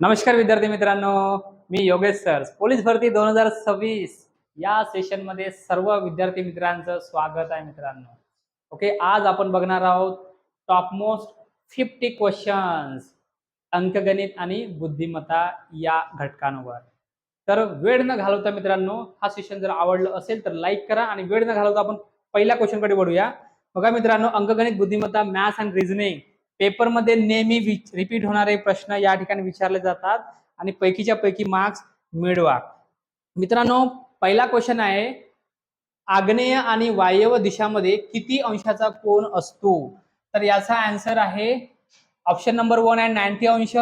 नमस्कार विद्यार्थी मित्रांनो, मी योगेश सर. पोलीस भरती 2026 या सेशन मध्ये सर्व विद्यार्थी मित्रांचं स्वागत आहे मित्रांनो. ओके, आज आपण बघणार आहोत टॉप मोस्ट 50 क्वेश्चन्स अंकगणित आणि बुद्धिमत्ता या घटकांवर. तर वेळ न घालवता मित्रांनो, हा सेशन जर आवडलं असेल तर लाईक करा आणि वेळ न घालवता आपण पहिल्या क्वेश्चन कडे वळूया. बघा मित्रांनो, अंकगणित बुद्धिमत्ता मॅथ्स अँड रिझनिंग पेपर मध्ये नेहमी रिपीट होणारे प्रश्न या ठिकाणी विचारले जातात आणि पैकीच्या पैकी मार्क्स मिळवा. मित्रांनो, पहिला क्वेश्चन आहे, आग्नेय आणि वायव्य दिशामध्ये किती अंशाचा कोन असतो? तर याचा आन्सर आहे ऑप्शन नंबर 1 आहे 90 अंश,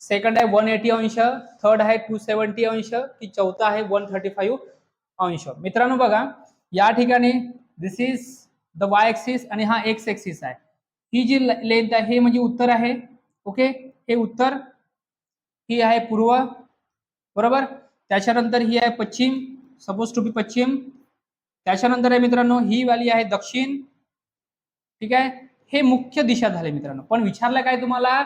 सेकंड आहे 180 अंश, थर्ड आहे 270 अंश, की चौथा आहे 135 अंश. मित्रांनो बघा, या ठिकाणी दिस इज द वाय एक्सिस आणि हा एक्स एक्सिस आहे. ही जी लेंथ आहे हे म्हणजे उत्तर आहे. ओके, हे उत्तर, ही आहे पूर्व, बरोबर. त्याच्यानंतर ही आहे पश्चिम, सपोज टू बी पश्चिम. त्याच्यानंतर आहे मित्रांनो ही वाली आहे दक्षिण. ठीक आहे, हे मुख्य दिशा झाले मित्रांनो. पण विचारलं काय तुम्हाला,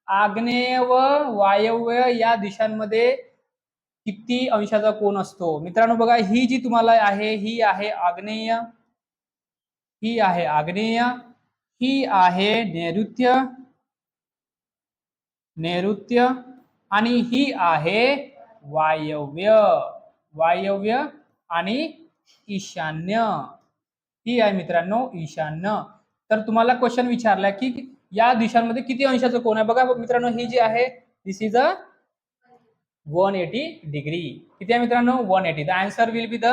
आग्नेय व वायव्य या दिशांमध्ये किती अंशाचा कोन असतो? मित्रांनो बघा, ही जी तुम्हाला आहे ही आहे आग्नेय, ही आहे आग्नेय, ही आहे नैऋत्य, नैऋत्य, आणि ही आहे वायव्य, वायव्य आणि ईशान्य, ही आहे मित्रांनो ईशान्य. तर तुम्हाला क्वेश्चन विचारला की या दिशांमध्ये किती अंशाचा कोन आहे. बघा मित्रांनो, ही जी आहे दिस इज अ 180 डिग्री. किती आहे मित्रांनो? 180. The answer will be the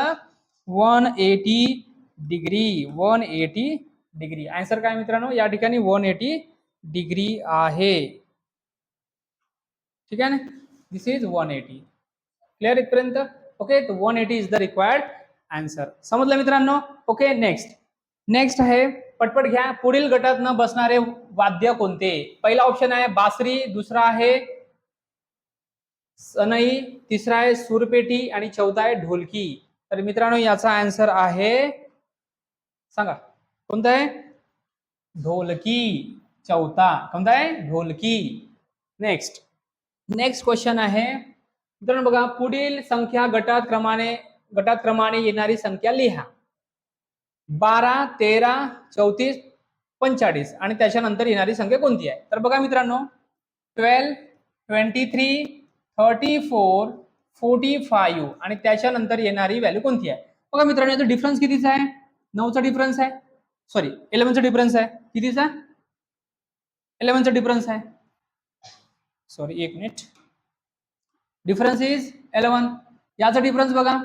180 degree, 180 degree. Answer काय मित्रांनो, या ठिकाणी 180 डिग्री आहे. ठीक आहे ना, दिस इज 180. क्लिअर इथपर्यंत? ओके, तो 180 इज द रिक्वायर्ड आन्सर. समजलं मित्रांनो? ओके, नेक्स्ट आहे, पटपट घ्या, पुढील गटात न बसणारे वाद्य कोणते? पहिला ऑप्शन आहे बासरी, दुसरा आहे सनई, तिसरा आहे सूरपेटी आणि चौथा आहे ढोलकी. तर मित्रांनो याचा आन्सर आहे, सांगा कोणता आहे? ढोलकी. चौथा कोणता आहे? ढोलकी. नेक्स्ट क्वेश्चन आहे मित्रांनो, बघा, पुढील संख्या गटात क्रमाने येणारी संख्या लिहा. 12, 13, 34, 45 आणि त्याच्यानंतर येणारी संख्या कोणती आहे? तर बघा मित्रांनो, 12, 23, 34, 45 आणि त्याच्यानंतर येणारी व्हॅल्यू कोणती आहे? बघा मित्रांनो, याचा डिफरन्स कितीचा आहे? 9चा डिफरन्स आहे, सॉरी 11चा डिफरन्स आहे. कितीचा? 11चा डिफरन्स आहे, सॉरी एक मिनिट, डिफरन्स इज 11. याचा डिफरन्स बघा,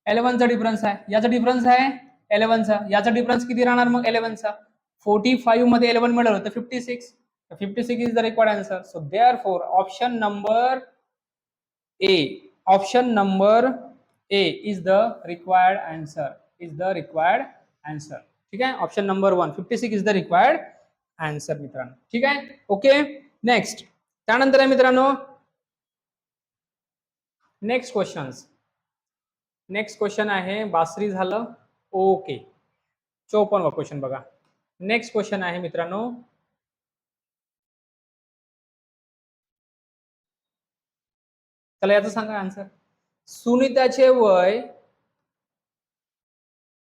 11चा डिफरन्स आहे, याचा डिफरन्स आहे 11चा, याचा डिफरन्स किती राहणार मग 11चा? 45 मध्ये 11 मिळालं तर 56. 56 is the required answer. So therefore option number A is the required answer, ठीक आहे. Option number 1 56 is the required answer मित्रांनो. ठीक आहे, ओके. नेक्स्ट, त्यानंतर आहे मित्रांनो नेक्स्ट क्वेश्चन आहे, बासरी झालं. ओके, 54वा क्वेश्चन बघा. नेक्स्ट क्वेश्चन आहे मित्रांनो, चला याचं सांगा आन्सर. सुनीताचे वय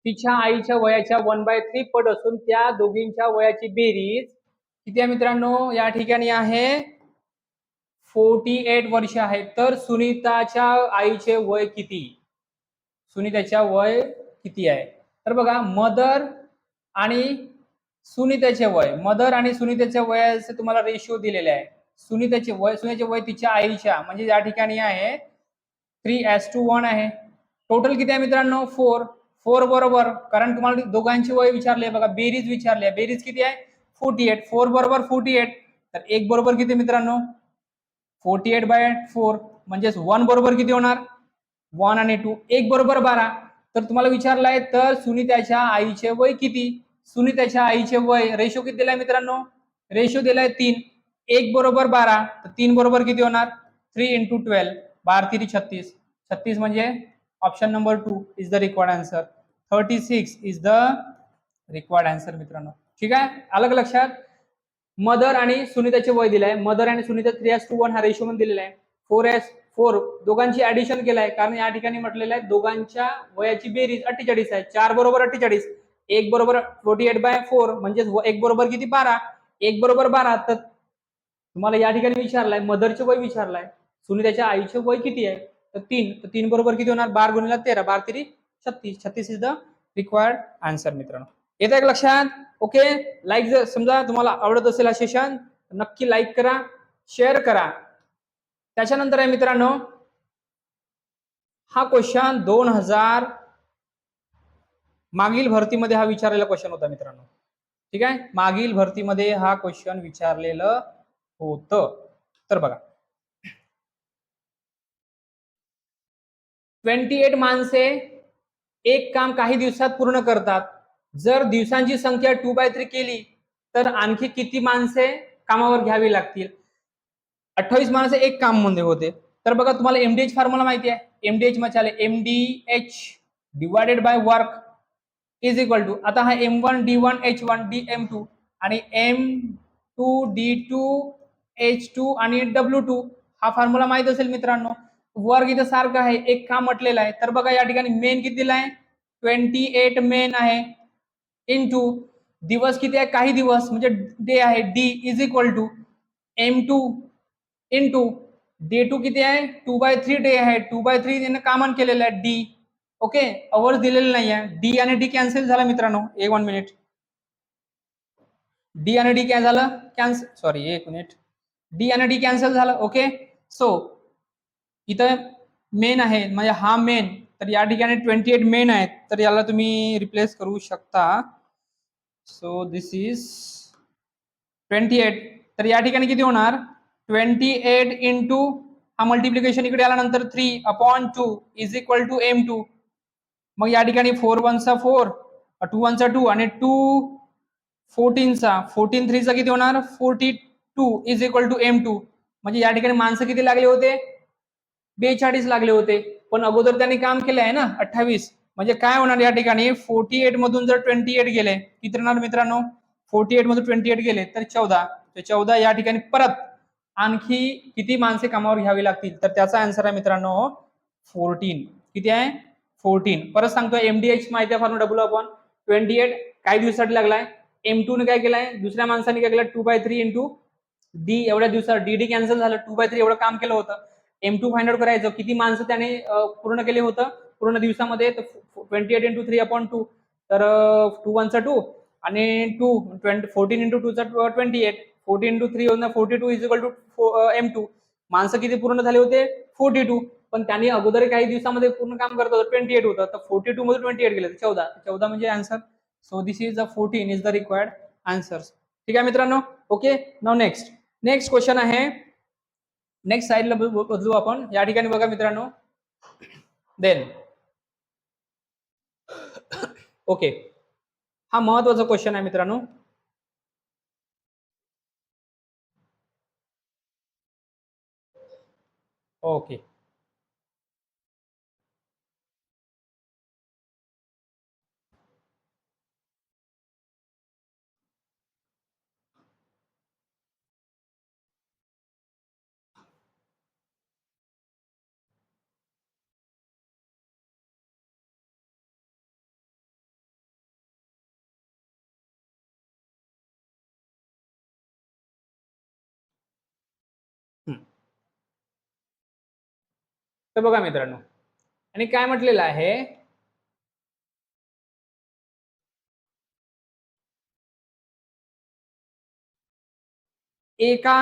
तिच्या आईच्या वयाच्या 1/3 पट असून त्या दोघींच्या वयाची बेरीज किती आहे मित्रांनो? या ठिकाणी आहे 48 वर्ष आहे. तर सुनीताच्या आईचे वय किती? सुनीताच्या वय किती आहे? तर बघा, मदर आणि सुनीताचे वयाचे तुम्हाला रेशिओ दिलेले आहे. सुनीताचे वय तिच्या आईच्या, म्हणजे या ठिकाणी आहे 3:1 आहे. टोटल किती आहे मित्रांनो? 4 बरोबर, कारण तुम्हाला दोघांची वय विचारले, बघा बेरीज विचारली आहे. बेरीज किती आहे? 48. 4 बरोबर 48. तर 1 बरोबर किती मित्रांनो? 48/4. म्हणजेच 1 बरोबर किती होणार? 1 आणि 2. 1 बरोबर 12. तर तुम्हाला विचारलं आहे, तर सुनीताच्या आईचे वय किती? सुनीताच्या आईचे वय रेशो किती दिलाय मित्रांनो? रेशो दिलाय 3. 1 बरोबर 12, तर 3 बरोबर किती होणार? 3 × 12, 12×3 = 36. 36 म्हणजे option number 2 is the required answer. 36 is the required answer मित्रांनो. ठीक आहे, अलग लक्षात. मदर आणि सुनीताचे वय दिलंय. मदर आणि सुनीता 3:1 हा रेशो मध्ये दिलेला आहे. 4:4 दोघांची ऍडिशन केलाय, कारण या ठिकाणी म्हटलेलं आहे दोघांच्या वयाची बेरीज 48 आहे. 4 बरोबर 48, 1 बरोबर 48/4 म्हणजे 1 बरोबर किती 12, 1 बरोबर 12. तर तुम्हाला या ठिकाणी विचारलाय मदरचे वय विचारलाय, सुनीताच्या आईचे वय किती आहे तर 3. तर 3 बरोबर किती होणार 12 गुणिले 13, 12 3 36. 36 इज द रिक्वायर्ड आन्सर मित्रांनो. येत आहे लक्षात? ओके. लाईक जर समजा तुम्हाला आवडत असेल हा सेशन नक्की लाईक करा, शेअर करा. त्याच्यानंतर आहे मित्रांनो हा क्वेश्चन 2000 मागील भरतीमध्ये हा विचारलेला क्वेश्चन होता मित्रांनो. ठीक आहे, मागील भरतीमध्ये हा क्वेश्चन विचारलेलं होतं. तर बघा 28 माणसे एक काम काही दिवसात पूर्ण करतात. जर दिवसांची संख्या 2/3 केली तर आणखी किती माणसे कामावर घ्यावी लागतील. 28 माणसे एक काम मध्ये होते. तर बघा तुम्हाला एमडीएच फॉर्म्युला माहिती आहे. एमडीएच मध्ये MDH divided by work is equal to, आता हा M1 D1 H1 DM2 आणि M2 D2 H2 आणि W2 हा फॉर्म्युला माहित असेल मित्रांनो. वर्क इथं सारखं आहे, एक काम म्हटलेलं आहे. तर बघा या ठिकाणी मेन किती दिला आहे 28 मेन आहे, इनटू दिवस किती आहे काही दिवस म्हणजे डे आहे D is equal to M2 into D2 किती आहे 2/3 डे आहे, 2/3 याने कॉमन केलेलं आहे D. ओके, अवर्स दिलेले नाही आहे. डी आणि डी कॅन्सल झाला मित्रांनो. 1 मिनिट, डी आणि डी काय झालं कॅन्सल, सॉरी 1 मिनिट, डी आणि डी कॅन्सल झालं. ओके, सो इथं मेन आहे म्हणजे हा मेन, तर या ठिकाणी 28 मेन आहेत, तर याला तुम्ही रिप्लेस करू शकता. So this is 28. तर या ठिकाणी किती होणार 28 इंटू हा मल्टिप्लिकेशन इकडे आल्यानंतर 3/2 इज इक्वल टू M2. मग या ठिकाणी 4 1 4, 2 1 2 आणि 2 14 14 3 किती होणार 42 इज इक्वल टू M2. म्हणजे या ठिकाणी माणसं किती लागले होते 42 लागले होते. पण अगोदर त्यांनी काम केलं आहे ना 28, म्हणजे काय होणार या ठिकाणी 48 मधून जर 28 गेले किती होणार मित्रांनो 48 मधून 28 गेले तर 14. तर 14 या ठिकाणी परत आणखी किती माणसे कामावर घ्यावी लागतील, तर त्याचा आन्सर आहे मित्रांनो 14. किती आहे 14. परत सांगतो एमडीएच माहिती आहे फॉर्म्युला W/28 काही दिवसासाठी लागलाय. M2 ने काय केलंय दुसऱ्या माणसाने काय केलं 2/3 इंटू डी, एवढ्या दिवसात डी कॅन्सल झालं, 2/3 एवढं काम केलं होतं. M2 फाइंड आउट करायचं किती माणसं त्याने पूर्ण केले होतं पूर्ण दिवसामध्ये, तर 28 इंटू 3/2, तर 2 1 2 आणि 14 into 2 28, 14 into 3 42 is equal to M2. माणसं किती पूर्ण झाले होते 42, पण त्यांनी अगोदर काही दिवसामध्ये पूर्ण काम करत होतं 28 होतं, तर 42 मध्ये 28 गेले 14 म्हणजे answer. So this is the 14 is the required answers. ठीक आहे मित्रांनो. ओके, नाउ नेक्स्ट क्वेश्चन आहे. नेक्स्ट साइडला बदलू आपण. या ठिकाणी बघा मित्रांनो, देन ओके, हा महत्वाचा क्वेश्चन आहे मित्रांनो. ओके, तर बघा मित्रांनो, आणि काय म्हटलेलं आहे एका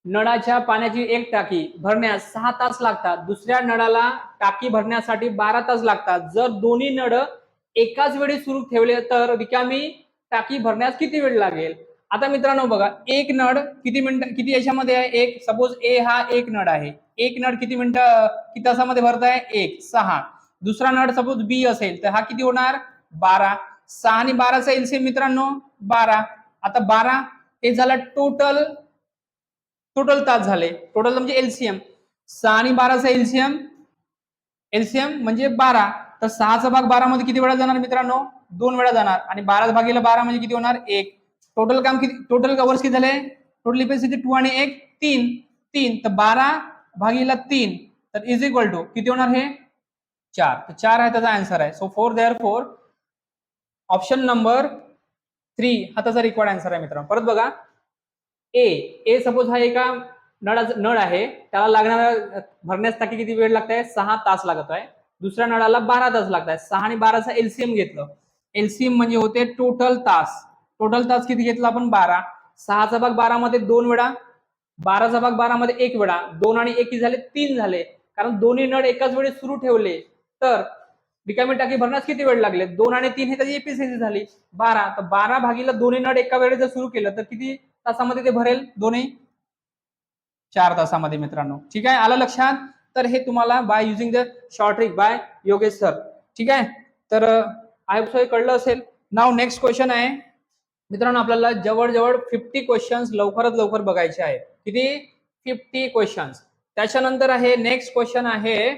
नळाच्या पाण्याची एक टाकी भरण्यास 6 तास लागतात, दुसऱ्या नळाला टाकी भरण्यासाठी 12 तास लागतात. जर दोन्ही नळ एकाच वेळी सुरू ठेवले तर रिकामी टाकी भरण्यास किती वेळ लागेल. आता मित्रांनो बघा, एक नळ किती मिनिट किती याच्यामध्ये आहे, एक सपोज ए हा एक नळ आहे, एक नळ किती मिनिटं किती तासामध्ये भरताय 1 6. दुसरा नळ सपोज बी असेल तर हा किती होणार 12. 6 आणि 12चा एलसीएम मित्रांनो 12. आता 12 हे झालं टोटल तास झाले, टोटल म्हणजे एलसीएम. 6 आणि 12चा एलसीएम म्हणजे 12. तर 6चा भाग 12 मध्ये किती वेळा जाणार मित्रांनो 2 वेळा जाणार, आणि 12 भागीला 12 म्हणजे किती होणार 1. टोटल काम किती, टोटल कवर्स किती झाले, टोटल इफिशियन्सी 2 आणि 1 3 3, तर 12 भागीला 3 तर इज इक्वल टू किती होणार हे 4. तर 4 आहे त्याचा आन्सर आहे. So for there four option number 3 हा त्याचा रिक्वायर्ड आन्सर आहे मित्रांनो. परत बघा, ए सपोज हा एका नळ आहे, त्याला लागणारा भरण्यास टाकी किती वेळ लागत आहे, 6 तास लागत आहे. दुसऱ्या नळाला 12 तास लागत आहे. 6 आणि 12चा एलसीएम घेतलं, एलसीएम म्हणजे होते टोटल तास. टोटल तास किती घेतला आपण 12. 6चा भाग 12 मध्ये 2 वेळा, 12चा भाग 12 मध्ये 1 वेळा, 2 आणि 1 झाले 3 झाले. कारण दोन्ही नळ एकाच वेळी सुरू ठेवले तर रिकामी टाकी भरण्यास किती वेळ लागले, 2 आणि 3 हे त्याची एफिशियन्सी झाली 12. तर 12 भागीला दोन्ही नळ एका वेळी जर सुरू केलं तर किती तासामध्ये ते भरेल, दोन्ही 4 तासामध्ये मित्रांनो. ठीक आहे, आलं लक्षात. तर हे तुम्हाला by using the short trick bye Yogesh sir. ठीक आहे, तर आय होप सो हे कळलं असेल. नाव नेक्स्ट क्वेश्चन आहे मित्रांनो, आपल्याला जवळजवळ 50 क्वेश्चन्स लवकरात लवकर बघायचे आहेत. किती, 50 क्वेश्चन्स. त्याच्यानंतर आहे नेक्स्ट क्वेश्चन आहे,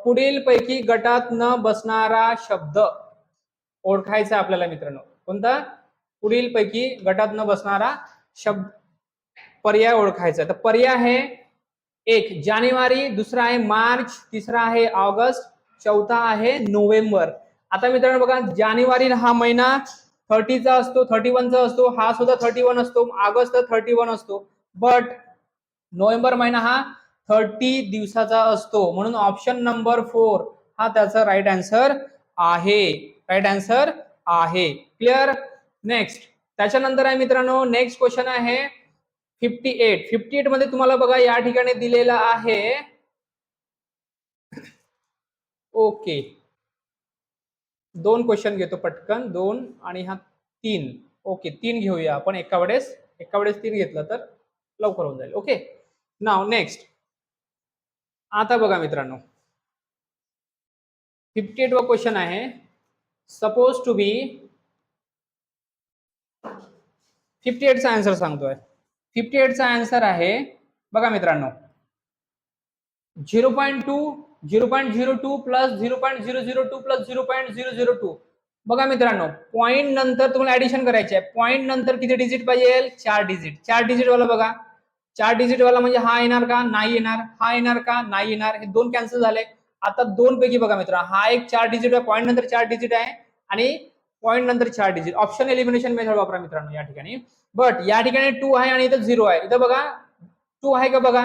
पुढील पैकी गटात न बसणारा शब्द ओळखायचा आपल्याला मित्रांनो. कोणता, पुढील पैकी गटात न बसणारा शब्द पर्याय ओळखायचा. तर पर्याय आहे, एक जानेवारी, दुसरा आहे मार्च, तिसरा आहे ऑगस्ट, चौथा आहे नोव्हेंबर. आता मित्रांनो बघा, जानेवारी हा महिना 30चा असतो, 31चा असतो, हा सुद्धा 31 असतो, ऑगस्ट 31 असतो, बट नोव्हेंबर महिना हा 30 दिवसाचा असतो. म्हणून ऑप्शन नंबर 4 हा त्याचा राईट आन्सर आहे. राईट आन्सर आहे. क्लिअर. नेक्स्ट, त्याच्यानंतर आहे मित्रांनो, नेक्स्ट क्वेश्चन आहे 58 मध्ये तुम्हाला बघा या ठिकाणी दिलेला आहे, ओके, 2 क्वेश्चन घेतो पटकन, 2 आणि हा 3. ओके, 3 घेऊया आपण एका वेळेस 3 घेतलं तर लवकर होऊन जाईल. Okay, now next. आता बघा मित्रांनो, 58 वा क्वेश्चन आहे, सपोज टू बी, 58 चा आन्सर सांगतोय. 58 चा आन्सर आहे बघा मित्रांनो, 0.2 0.02 प्लस 0.002 प्लस 0.002. बघा मित्रांनो, पॉइंट नंतर तुम्हाला ऍडिशन करायचे आहे. पॉइंट नंतर किती डिजिट पाहिजे, 4 डिजिट. 4 डिजिट वाला बघा, 4 डिजिट वाला म्हणजे हा येणार का, नाही येणार, हा येणार का, नाही येणार, हे 2 कॅन्सल झाले. आता 2 पैकी बघा मित्रांनो, हा एक 4 डिजिट आहे, पॉइंट नंतर 4 डिजिट आहे, आणि पॉइंट नंतर 4 डिजिट. ऑप्शन एलिमिनेशन मेथड वापरा मित्रांनो या ठिकाणी. बट या ठिकाणी 2 आहे आणि इथं 0 आहे. इथं बघा 2 आहे का, बघा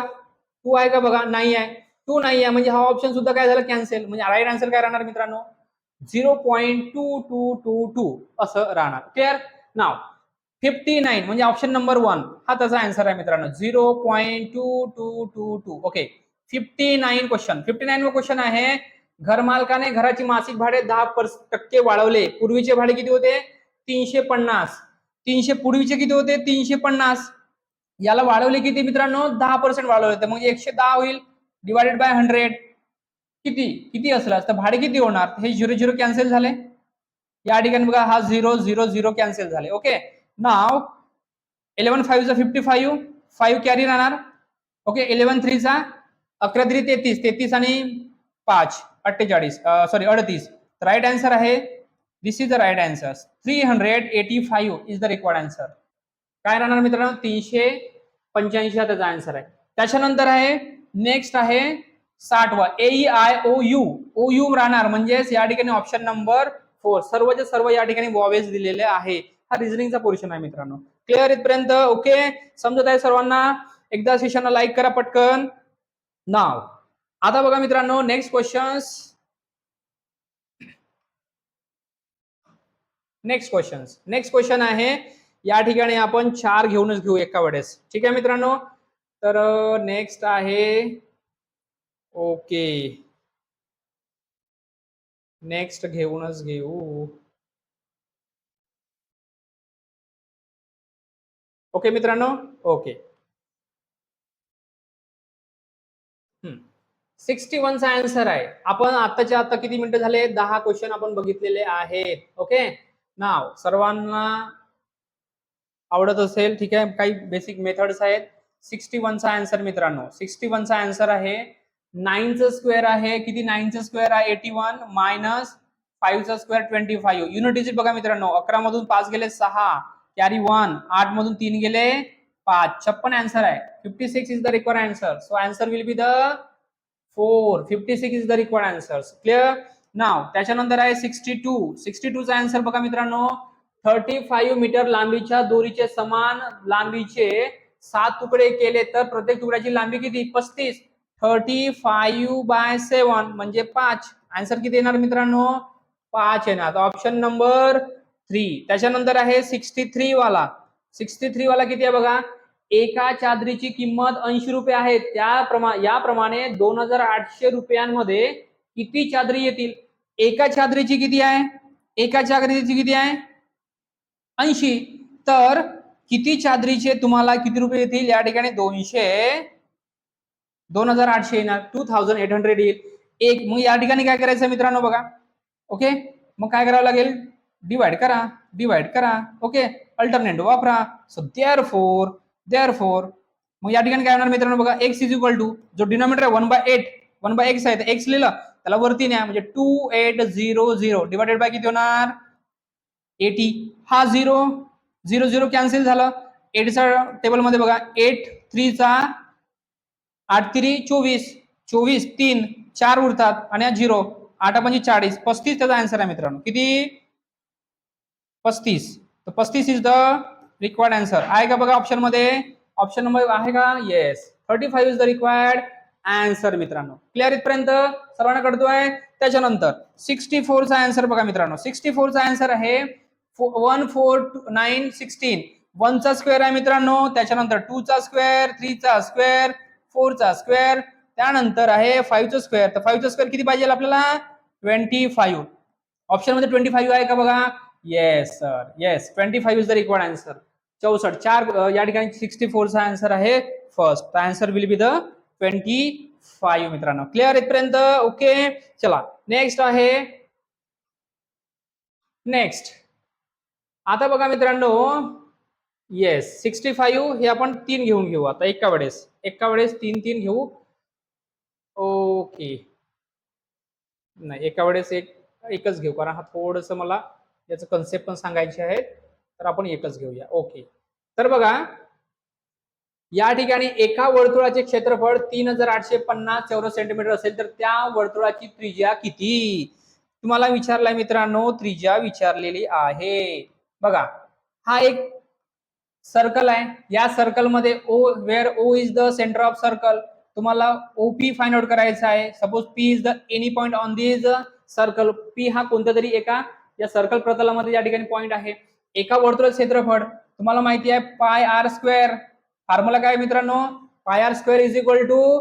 2 आहे का, बघा नाही आहे. 2 नाही आहे म्हणजे हा ऑप्शन सुद्धा काय झालं, कॅन्सल. म्हणजे राईट आन्सर काय राहणार मित्रांनो, 0.2222 असं राहणार. क्लिअर. नाव 59 म्हणजे ऑप्शन नंबर 1 हा त्याचा आन्सर आहे मित्रांनो, 0.2222. Okay, 59 question. 59 क्वेश्चन आहे, घरमालकाने घराची मासिक भाडे 10% वाढवले. पूर्वीचे भाडे किती होते, 350. 300 पूर्वीचे किती होते, 350. याला वाढवले किती मित्रांनो, 10% वाढवले. तर म्हणजे 110 होईल, डिवाइडेड बाय 100 किती किती असलं तर भाडे किती होणार. हे 0 कॅन्सल झाले. या ठिकाणी बघा हा 0 कॅन्सल झाले. ओके, नाव 11 5 55, 5 कॅरी राहणार. ओके, 11 3 11 3 33, 33 आणि 5 48, सॉरी 38. राईट आन्सर आहे, this is the right answer. 385 is the required answer. काय राहणार मित्रांनो, 385 हा त्याचा आन्सर आहे. त्याच्यानंतर आहे नेक्स्ट आहे 60वा, AEIOU राहणार. म्हणजेच या ठिकाणी ऑप्शन नंबर 4 सर्वचे सर्व या ठिकाणी वॉवेज दिलेले आहे. हा रिझनिंगचा पोर्शन आहे मित्रांनो. क्लिअर इथपर्यंत. ओके, समजत आहे सर्वांना. एकदा सेशनला लाईक करा पटकन. नाव आता बघा मित्रांनो, नेक्स्ट क्वेश्चन्स, नेक्स्ट क्वेश्चन आहे, या ठिकाणी आपण 4 घेऊनच घेऊ एका वेळेस. ठीक आहे मित्रांनो. तर नेक्स्ट आहे, ओके, नेक्स्ट घेऊनच घेऊ. ओके मित्रांनो. ओके, 61 चा आन्सर आहे. आपण आताच्या आता किती मिनिटं झाले, 10 क्वेश्चन आपण बघितलेले आहेत. ओके, नाव सर्वांना आवडत असेल. ठीक आहे, काही बेसिक मेथड्स आहेत. 61 चा आन्सर मित्रांनो, 61 चा आन्सर आहे 9 चा स्क्वेअर आहे. किती, 9 चा स्क्वेअर आहे 81 मायनस 5 चा स्क्वेअर 25. युनिट डिजिट बघा मित्रांनो, 11 मधून 5 गेले 6, कॅरी 1, 8 मधून 3 गेले 5, 56 आन्सर आहे. 56 is the required answer. So answer will be the 4. 56 is the required answer. Clear. Now त्याच्यानंतर आहे 62. 62 चा आन्सर बघा मित्रांनो, 35 मीटर लांबीच्या दोरीचे समान लांबीचे 7 तुकडे केले तर प्रत्येक तुकड्याची लांबी किती? 35. 35/7 म्हणजे 5. आन्सर किती येणार मित्रांनो? 5 येणार. Option number 3. त्याच्यानंतर आहे 63 वाला. 63 वाला किती आहे बघा, एका चादरीची किंमत 80 रुपये आहे. याप्रमाणे 2800 रुपयांमध्ये किती चादरी येतील? एका चादरीची किती आहे? एका चादरीची किती आहे? 80. तर किती चादरीचे तुम्हाला किती रुपये येतील? या ठिकाणी 2800 येणार. 2800 येईल. एक मग या ठिकाणी काय करायचं मित्रांनो बघा. ओके, मग काय करावं लागेल? डिवाइड करा. ओके, अल्टरनेटिव्ह वापरा. सो देअरफोर मग या ठिकाणी काय होणार मित्रांनो बघा, x इज इक्वल टू जो डिनॉमिनेटर आहे 1/8, 1/x आहे, x लिहिलं त्याला वरती न्या म्हणजे 2800 डिवाइडेड बाय किती होणार? 80. हा 0 0 0 कॅन्सल झालं. 8 चा टेबल मध्ये बघा, 8 3 चा 8 3 24, 24 3 4 उरतात आणि 0 8 5 40, 35 त्याचा आन्सर आहे मित्रांनो. किती? 35. तर 35 इज द रिक्वायर्ड आन्सर. आहे का बघा ऑप्शन मध्ये? ऑप्शन नंबर आहे का? Yes. 35 is the required answer मित्रांनो. क्लिअर इथपर्यंत सर्वांना कळतोय? त्याच्यानंतर 64 चा आन्सर बघा मित्रांनो. 64 चा आन्सर आहे 14916. 1 चा स्क्वेअर आहे मित्रांनो. त्याच्यानंतर 2 चा स्क्वेअर, 3 चा स्क्वेअर, 4 चा स्क्वेअर, त्यानंतर आहे 5 चा स्क्वेअर. तर 5 चा स्क्वेअर किती पाहिजे आपल्याला? 25. ऑप्शन मध्ये 25 आहे का बघा? Yes sir, yes. 25 is the required answer. 64. 4 या ठिकाणी 64 चा आन्सर आहे first. The answer will be the 25 मित्रांनो. क्लिअर इथपर्यंत? ओके, चला नेक्स्ट आहे. नेक्स्ट आता बघा मित्रांनो, येस 65 हे आपण 3 घेऊन घेऊ आता एका वेळेस 3 घेऊ. ओके, नाही एका वेळेस एकच घेऊ, कारण हा थोडस मला याचं कन्सेप्ट पण सांगायचे आहे, तर आपण एकच घेऊया. ओके, तर बघा या ठिकाणी एका वर्तुळाचे क्षेत्रफळ 3850 चौरस सेंटीमीटर असेल तर त्या वर्तुळाची त्रिज्या किती? तुम्हाला विचारलाय मित्रांनो, त्रिज्या विचारलेली आहे. बघा हा एक सर्कल आहे. या सर्कल मध्ये O where O is the centre of circle, तुम्हाला ओपी फाइंड आउट करायचा आहे. Suppose P is the any point on this circle. P हा कोणत्या तरी एका या सर्कल प्रतलामध्ये या ठिकाणी पॉइंट आहे. एका वर्तुळाचे क्षेत्रफळ तुम्हाला माहिती आहे पाय आर स्क्वेअर. फॉर्म्युला काय मित्रांनो? Pi R square is equal to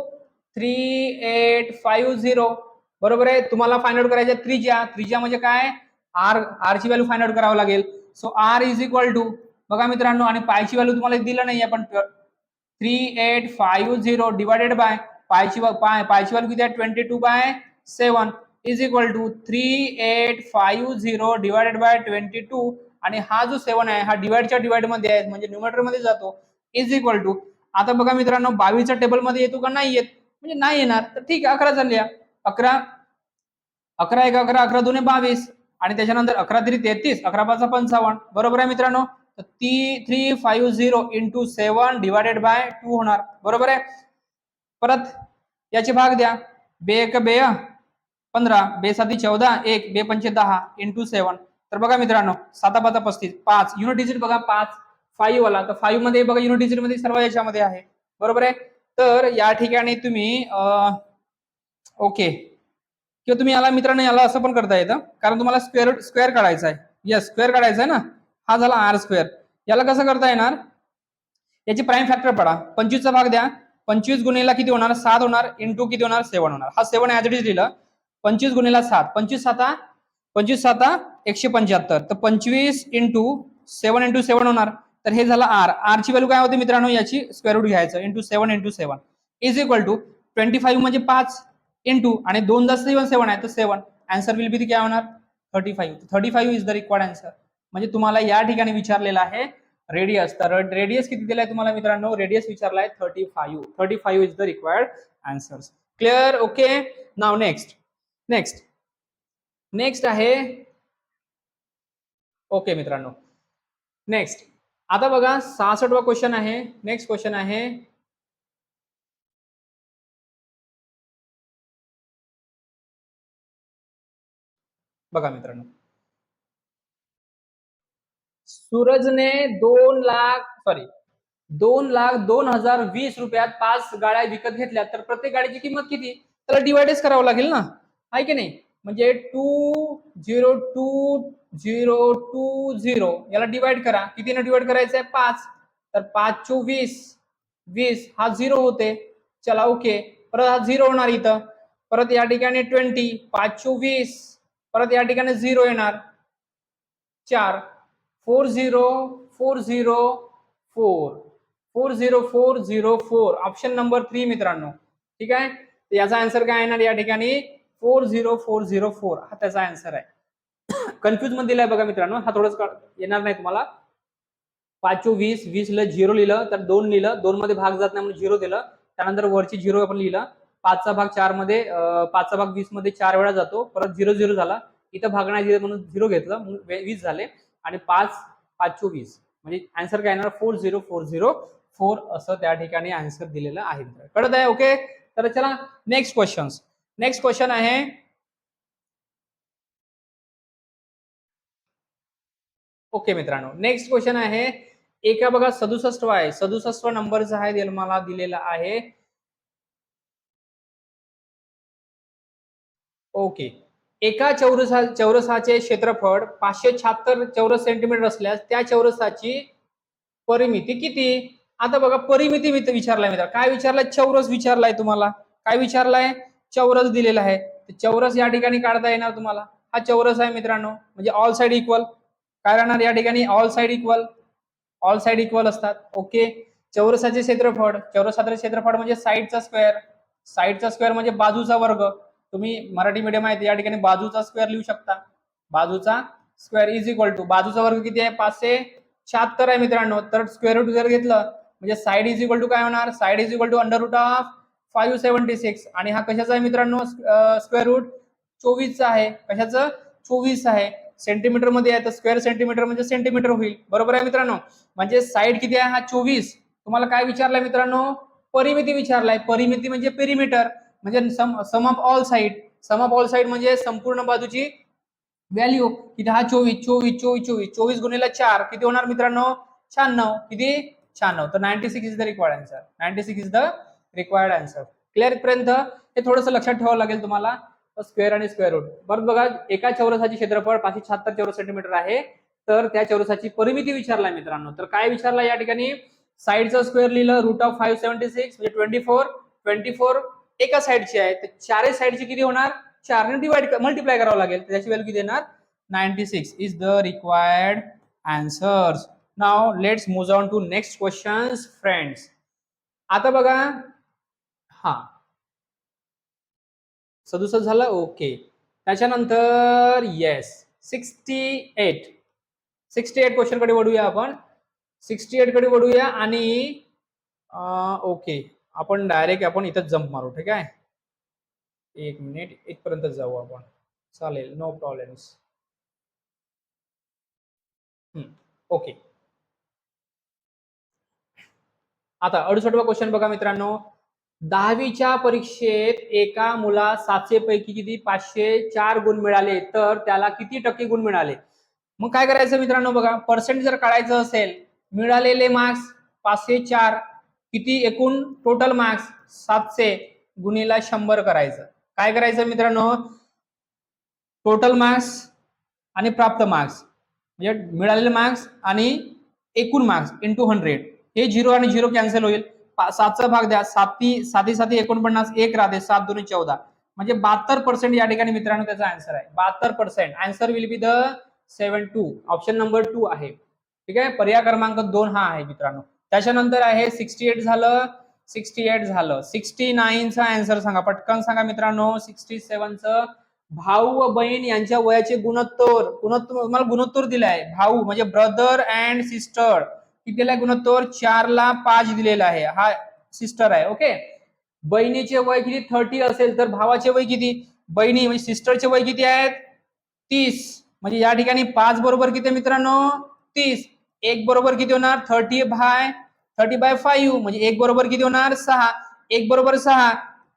3850. बरोबर आहे. तुम्हाला फाइंड आउट करायचे त्रिज्या म्हणजे काय? आर ची व्हॅल्यू फाइंड आउट करावं लागेल. So R is equal to बघा मित्रांनो, आणि पायची व्हॅल्यू तुम्हाला दिलं नाहीये पण 3850 डिवायडेड बाय पायची व्हॅल्यू किती आहे? 22/7 is equal to 3850 divided by 22, आणि हा जो 7 आहे हा डिवाइडच्या डिवाइड मध्ये आहे म्हणजे न्यूमरेटर मध्ये जातो, इज इक्वल टू. आता बघा मित्रांनो 22 च्या टेबल मध्ये येतो का? नाही येत, म्हणजे नाही येणार. तर ठीक आहे, 11 झाल्या. 11 11 1 11, 11 2 22, आणि त्याच्यानंतर 11 3 33, 11 5 55. बरोबर आहे मित्रांनो. तर 350 इंटू 7 डिवायडेड बाय 2 होणार. बरोबर आहे. परत याचे भाग द्या. बे 1 बे 15, बे 7 14, 1 बे 5 10 इंटू 7. तर बघा मित्रांनो 7 5 35, 5 युनिट डिजिट बघा, 5 5 वाला. तर 5 मध्ये बघा युनिट डिजिट मध्ये सर्व याच्यामध्ये आहे. बरोबर आहे. तर या ठिकाणी तुम्ही ओके, किंवा तुम्ही याला मित्रांनो याला असं पण करता येतं, कारण तुम्हाला स्क्वेअर काढायचा आहे. यस, स्क्वेअर काढायचा आहे ना. हा झाला आर स्क्वेअर. याला कसं करता येणार? याची प्राइम फॅक्टर पडा. 25 चा भाग द्या. 25 गुणिला किती होणार? 7 होणार, इंटू किती होणार? 7 होणार. हा 7 ऍज इट इज लिहिलं. 25 गुणिला 7, 25 7 175. तर 25 इंटू 7 इंटू 7 होणार. तर हे झालं आर. आर ची व्हॅल्यू काय होती मित्रांनो? याची स्क्वेअर रूट घ्यायचं, into 7 into 7 is equal to 25 म्हणजे 5 इंटू, आणि 2 जास्त 7 आहे तर 7. आन्सर विल बी काय होणार? 35. 35 इज द रिक्वायर्ड आन्सर. म्हणजे तुम्हाला या ठिकाणी विचारलेला आहे रेडियस. तर रेडियस किती दिलाय तुम्हाला मित्रांनो? रेडियस विचारलाय 35. 35 is the required answer. Clear? Okay. Now next आहे. ओके मित्रांनो, नेक्स्ट आता बघा 66वा क्वेश्चन आहे. नेक्स्ट क्वेश्चन आहे, बघा मित्रांनो, सूरजने 2,02,2020 रुपयात 5 गाड्या विकत घेतल्या, तर प्रत्येक गाडीची किंमत किती? त्याला डिवाइडच करावं लागेल ना, आहे की नाही? म्हणजे 2,02,020 याला डिवाइड करा. कितीने डिवाइड करायचं आहे? 5. तर 5 × 20, 20 हा 0 होते. चला ओके. परत हा 0 होणार इथं. परत या ठिकाणी 20, 5 × 20, परत या ठिकाणी 0 येणार. 4, 40404, 40404, ऑप्शन नंबर 3 मित्रांनो. ठीक आहे, याचा आन्सर काय येणार या ठिकाणी? 40404 हा त्याचा आन्सर आहे. कन्फ्युज मध्ये दिलाय बघा मित्रांनो, हा थोडंच येणार नाही तुम्हाला. 5 × 20, 20 ला 0 लिहिलं तर 2 लिहिलं, 2 मध्ये भाग जात नाही म्हणून 0 दिलं. त्यानंतर वरची 0 आपण लिहिलं. 5चा भाग 4 मध्ये 5चा भाग 20 मध्ये 4 वेळा जातो, परत 0 0 झाला. इथं भाग नाही दिलं म्हणून 0 घेतलं, म्हणून 20 झाले. आणि 5 × 20 म्हणजे आन्सर काय येणार? 40404 असं त्या ठिकाणी आन्सर दिलेलं आहे. कळत आहे? ओके. तर चला नेक्स्ट क्वेश्चन. नेक्स्ट क्वेश्चन आहे, ओके मित्रांनो, नेक्स्ट क्वेश्चन आहे, एका बघा 67 आहे, 67 नंबरचा आहे, मला दिलेला आहे. ओके. एका चौरसाचे क्षेत्रफळ 576 चौरस सेंटीमीटर असल्यास त्या चौरसाची परिमिती किती? आता बघा परिमिती विचारलाय मित्र, काय विचारलाय? चौरस विचारलाय तुम्हाला. काय विचारलाय? चौरस दिलेला आहे. चौरस या ठिकाणी काढता येणार तुम्हाला. हा चौरस आहे मित्रांनो, म्हणजे ऑल साइड इक्वल. काय राहणार या ठिकाणी? All side equal. All side equal असतात. ओके. चौरसाचे क्षेत्रफळ, चौरसाचे क्षेत्रफळ म्हणजे साइडचा स्क्वेअर. साइडचा स्क्वेअर म्हणजे बाजूचा वर्ग. तुम्ही मराठी मीडियम आहे या ठिकाणी बाजूचा स्क्वेअर लिहू शकता. बाजूचा स्क्वेअर इज इक्वल टू, बाजूचा वर्ग किती आहे? 576 आहे मित्रांनो. तर स्क्वेअर रूट जर घेतलं म्हणजे साइड इज इक्वल टू काय होणार? Side is equal to √of 576. आणि हा कशाचा आहे मित्रांनो? स्क्वेअर रूट 24 चा आहे. कशाचं? 24 आहे. सेंटीमीटर मध्ये आहे तर स्क्वेअर सेंटीमीटर म्हणजे सेंटीमीटर होईल. बरोबर आहे मित्रांनो. म्हणजे साइड किती आहे? हा 24. तुम्हाला काय विचारलंय मित्रांनो? परिमिती विचारलाय. परिमिती म्हणजे पेरिमीटर, म्हणजे sum of all side. Sum of all side म्हणजे संपूर्ण बाजूची व्हॅल्यू किती? हा 24, 24, 24, 24, 24 गुणिले 4 किती होणार मित्रांनो? 96. किती? 96. तर 96 is the required answer. 96 is the required answer. Clear पर्यंत हे थोडंसं लक्षात ठेवावं लागेल तुम्हाला. स्क्वेअर आणि स्क्वेअर रूट. बरं बघा, एका चौरसाचे क्षेत्रफळ 576 चौरस सेंटीमीटर आहे, तर त्या चौरसाची परिमिती विचारलाय मित्रांनो. तर काय विचारलाय या ठिकाणी? साइडचं स्क्वेअर लिहिलं, √576 म्हणजे 24. 24 एका साइडची आहे, तर चारही साइडची किती होणार? 4 ने डिवाइड मल्टिप्लाय करावं लागेल. त्याची व्हॅल्यू किती येणार? 96 is the required answers. Now let's move on to next questions friends. आता बघा, हा 67 झालं. ओके. त्याच्यानंतर येस 68. 68 क्वेश्चन कडे वळूया आपण. 68 कडे वळूया आणि ओके, आपण डायरेक्ट आपण इथं जम्प मारू. ठीक आहे, 1 मिनिट, इथपर्यंत जाऊ आपण. चालेल, नो प्रॉब्लेम्स. ओके. आता 68वा क्वेश्चन बघा मित्रांनो. 10वीच्या परीक्षेत एका मुला 700 पैकी किती 504 गुण मिळाले, तर त्याला किती टक्के गुण मिळाले? मग काय करायचं मित्रांनो? बघा, पर्सेंट जर काढायचं असेल, मिळालेले मार्क्स 504, किती एकूण टोटल मार्क्स 700 गुणिले 100 करायचं. काय करायचं मित्रांनो? टोटल मार्क्स आणि प्राप्त मार्क्स म्हणजे मिळालेले मार्क्स आणि एकूण मार्क्स इंटू 100. हे 0 आणि 0 कॅन्सल होईल. 7चा भाग द्या, 7 49, 1 राहते, 7 2 14, म्हणजे 72% या ठिकाणी मित्रांनो त्याचा आन्सर आहे. 72%. Answer will be the 72. Option number 2 आहे. ठीक आहे, पर्याय क्रमांक 2 हा आहे मित्रांनो. त्याच्यानंतर आहे 68 झालं. 68 झालं. 69चा आन्सर सांगा, पटकन सांगा मित्रांनो. 67चं भाऊ व बहीण यांच्या वयाचे गुणोत्तर. तुम्हाला गुणोत्तर दिलाय. भाऊ म्हणजे ब्रदर अँड सिस्टर किती दिलाय गुणोत्तर? 4/5 दिलेला आहे. हा सिस्टर आहे. ओके. बहिणीचे वय किती 30 असेल तर भावाचे वय किती? बहिणी म्हणजे सिस्टरचे वय किती आहेत? 30. म्हणजे या ठिकाणी 5 बरोबर किती मित्रांनो? 30. एक बरोबर किती होणार 30/5 म्हणजे एक बरोबर किती होणार 6, एक बरोबर 6,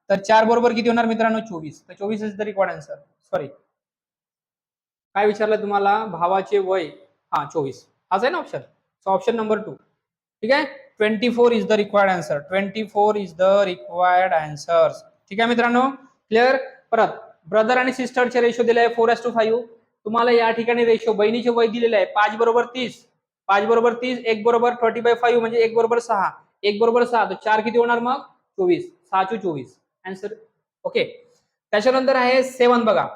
तर 4 बरोबर किती होणार मित्रांनो 24. तर 24 is the required answer. Sorry, काय विचारलं तुम्हाला, भावाचे वय, हा 24 हाच आहे ना ऑप्शन. So option number 2. ठीक आहे, 24 is the required answer. 24 is the required answer. ठीक आहे मित्रांनो, क्लिअर. परत ब्रदर आणि सिस्टरचे रेशो दिले आहे 4:5. तुम्हाला या ठिकाणी रेशो बहिणीचे वय दिलेले आहे 5 बरोबर 30, 5 बरोबर 30, एक बरोबर 30/5 म्हणजे एक बरोबर 6, एक बरोबर 6, तर 4 किती होणार मग 24, 6 × 24 आन्सर. ओके, त्याच्यानंतर आहे 7 बघा.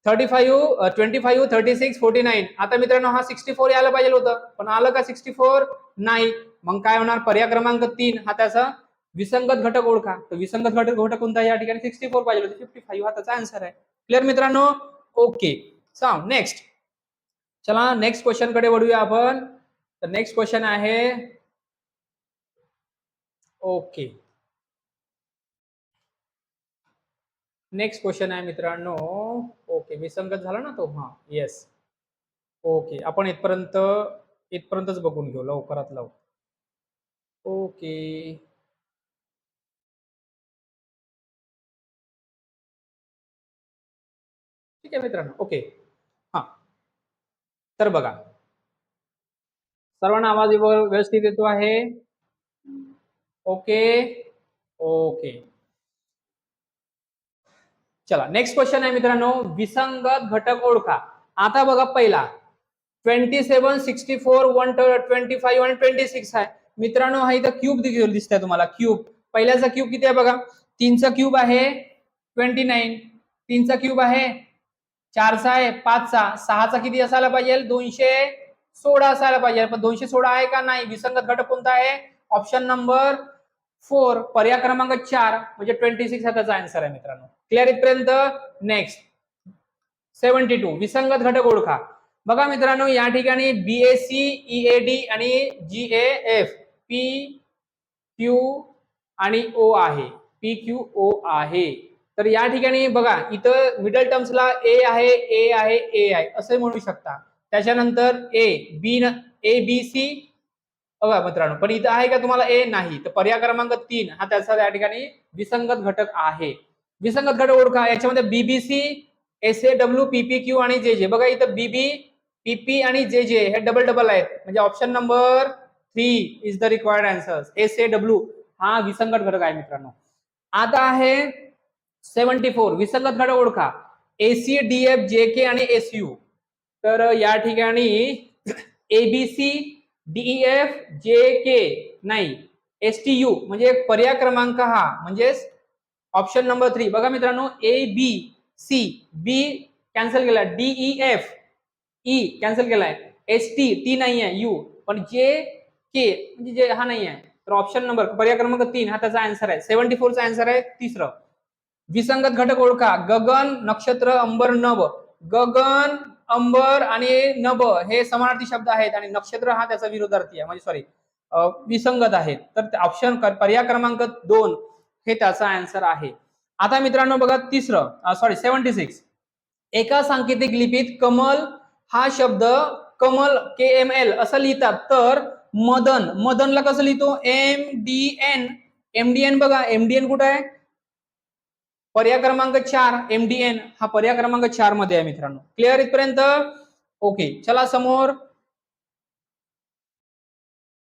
35, 25, 36, 49. आता मित्रांनो हा 64 यायला पाहिजे होतं, पण आलं का 64 नाही. मग काय होणार, पर्याय क्रमांक 3 हा त्याचा विसंगत घटक ओळखा. तर विसंगत घटक कोणता या ठिकाणी 64 पाहिजे होते, 55 हा त्याचा आन्सर आहे. क्लिअर मित्रांनो. ओके, सांग नेक्स्ट. चला नेक्स्ट क्वेश्चन कडे वळूया आपण. तर नेक्स्ट क्वेश्चन आहे, ओके, नेक्स्ट क्वेश्चन आहे मित्रांनो. ओके, विसंगत झाला ना तो, हा येस. ओके, आपण इथपर्यंतच बघून घेऊ लवकरात लवकर. ओके, ठीक आहे मित्रांनो. ओके, हा, तर बघा सर्वांना आवाज व्यवस्थित येतो आहे. ओके ओके, चला नेक्स्ट क्वेश्चन आहे मित्रांनो, विसंगत घटक ओळखा. आता बघा पहिला 27, 64, 125 आणि 26 आहे मित्रांनो. हा इथं क्यूब दिसतंय तुम्हाला, क्यूब. पहिल्याचा क्यूब किती आहे बघा, 3चा क्यूब आहे 29, 3चा क्यूब आहे 4चा आहे 5चा, 6चा किती असायला पाहिजे 216 असायला पाहिजे, पण 216 आहे का नाही. विसंगत घटक कोणता आहे, ऑप्शन नंबर 4, पर्याय क्रमांक 4 म्हणजे 26 हा त्याचा आन्सर आहे मित्रांनो. क्लिअर इथपर्यंत. नेक्स्ट 72, विसंगत घटक ओळखा. बघा मित्रांनो या ठिकाणी बीएसी, ईएडी आणि जीएएफ, पी क्यू आणि ओ आहे, पी क्यू ओ आहे. तर या ठिकाणी बघा इथं मिडल टर्म्सला ए आहे, ए आहे, ए आहे असं म्हणू शकता. त्याच्यानंतर ए बी सी बघा मित्रांनो, पण इथं आहे का तुम्हाला ए नाही, तर पर्याय क्रमांक 3 हा त्याचा या ठिकाणी विसंगत घटक आहे. विसंगत घटक ओळखा. याच्यामध्ये बीबीसी, एस ए डब्ल्यू, पीपीक्यू आणि जे जे. बघा इथं बीबी, पीपी आणि जे जे हे डबल डबल आहेत, म्हणजे option number 3 is the required answer. S A W हा विसंगत घटक आहे मित्रांनो. आता आहे 74, विसंगत घटक ओळखा. एसी, डीएफ, जे के आणि एसयू. तर या ठिकाणी एबीसी, डीईएफ, जे के नाही, एसटीयू म्हणजे पर्याय क्रमांक हा म्हणजे ऑप्शन नंबर 3. बघा मित्रांनो, A B C, B cancel केला, डीईएफ ई कॅन्सल केलाय, एस टी टी नाही आहे, यू, पण जे के म्हणजे जे हा नाही आहे. तर ऑप्शन नंबर पर्याय क्रमांक 3 हा त्याचा आन्सर आहे. 74 चा आन्सर आहे तिसरं. विसंगत घटक ओळखा. गगन, नक्षत्र, अंबर, नभ. गगन, अंबर आणि नभ हे समानार्थी शब्द आहेत आणि नक्षत्र हा त्याचा विरोधार्थी आहे, म्हणजे सॉरी विसंगत आहेत. तर ऑप्शन पर्याय क्रमांक 2 हे त्याचा आन्सर आहे. आता मित्रांनो बघा तिसरं, सॉरी 76, एका सांकेतिक लिपीत कमल हा शब्द कमल KML असं लिहितात, तर मदन, मदनला कसं लिहितो MDN. MDN बघा, MDN कुठे आहे, पर्याय क्रमांक 4 MDN हा पर्याय क्रमांक 4 मध्ये आहे मित्रांनो. क्लिअर इथपर्यंत. ओके, चला समोर.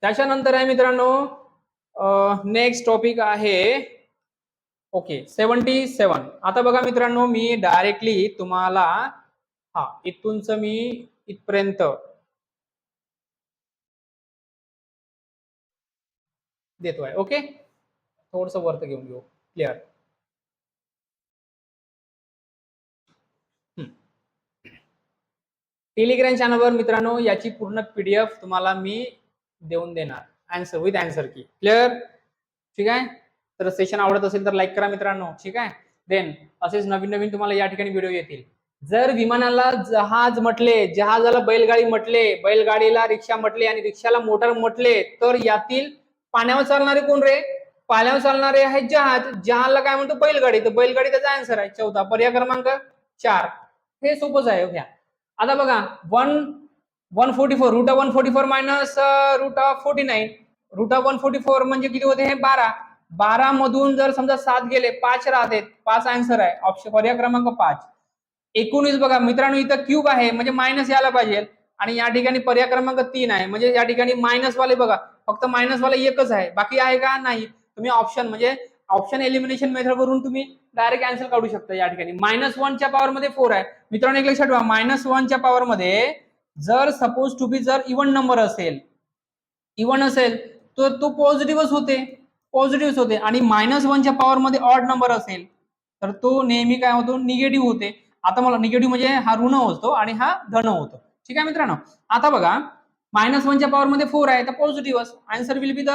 त्याच्यानंतर आहे मित्रांनो नेक्स्ट टॉपिक आहे, ओके 77. आता बघा मित्रांनो मी डायरेक्टली तुम्हाला हा इथूनच मी इथपर्यंत देतोय. ओके, थोडस वरत घेऊन घेऊ. क्लिअर. टेलिग्राम चॅनलवर मित्रांनो याची पूर्ण पीडीएफ तुम्हाला मी देऊन देणार, आन्सर विथ आन्सर की. क्लिअर, ठीक आहे. तर सेशन आवडत असेल तर लाईक करा मित्रांनो, ठीक आहे. देन असेच नवीन नवीन तुम्हाला या ठिकाणी व्हिडिओ येतील. जर विमानाला जहाज म्हटले, जहाजाला बैलगाडी म्हटले, बैलगाडीला रिक्षा म्हटले आणि रिक्षाला मोटर म्हटले, तर यातील पाण्यावर चालणारे कोण रे, पाण्यावर चालणारे आहेत जहाज. जहाजला काय म्हणतो बैलगाडी, तर बैलगाडी त्याचा आन्सर आहे चौथा, पर्याय क्रमांक 4. हे सोपंच आहे. घ्या आता बघा 1 144 root of 144 minus root of 49. Root of 144 म्हणजे किती होते हे 12. 12 मधून जर समजा 7 गेले 5 राहते, 5 आन्सर आहे ऑप्शन पर्याय क्रमांक 5. 19 बघा मित्रांनो इथं क्यूब आहे म्हणजे मायनस यायला पाहिजे आणि या ठिकाणी पर्याय क्रमांक 3 आहे म्हणजे या ठिकाणी मायनस वाले बघा फक्त मायनस वाला एकच आहे, बाकी आहे का नाही. तुम्ही ऑप्शन म्हणजे ऑप्शन एलिमिनेशन मेथड वरून तुम्ही डायरेक्ट आन्सर काढू शकता. या ठिकाणी -1 च्या पॉवर मध्ये 4 आहे मित्रांनो. एक लक्षात ठेवा -1 च्या पॉवर मध्ये जर सपोज टू बी जर इव्हन नंबर असेल, इव्हन असेल तर तो पॉझिटिव्हच होते, पॉझिटिव्हच होते. आणि -1 च्या पॉवर मध्ये ऑड नंबर असेल तर तो नेहमी काय होतो निगेटिव्ह होते. आता मला निगेटिव्ह म्हणजे हा ऋण होतो आणि हा धन होतो. ठीक आहे मित्रांनो. आता बघा -1 च्या पॉवर मध्ये 4 आहे तर पॉझिटिव्हच आन्सर विल बी द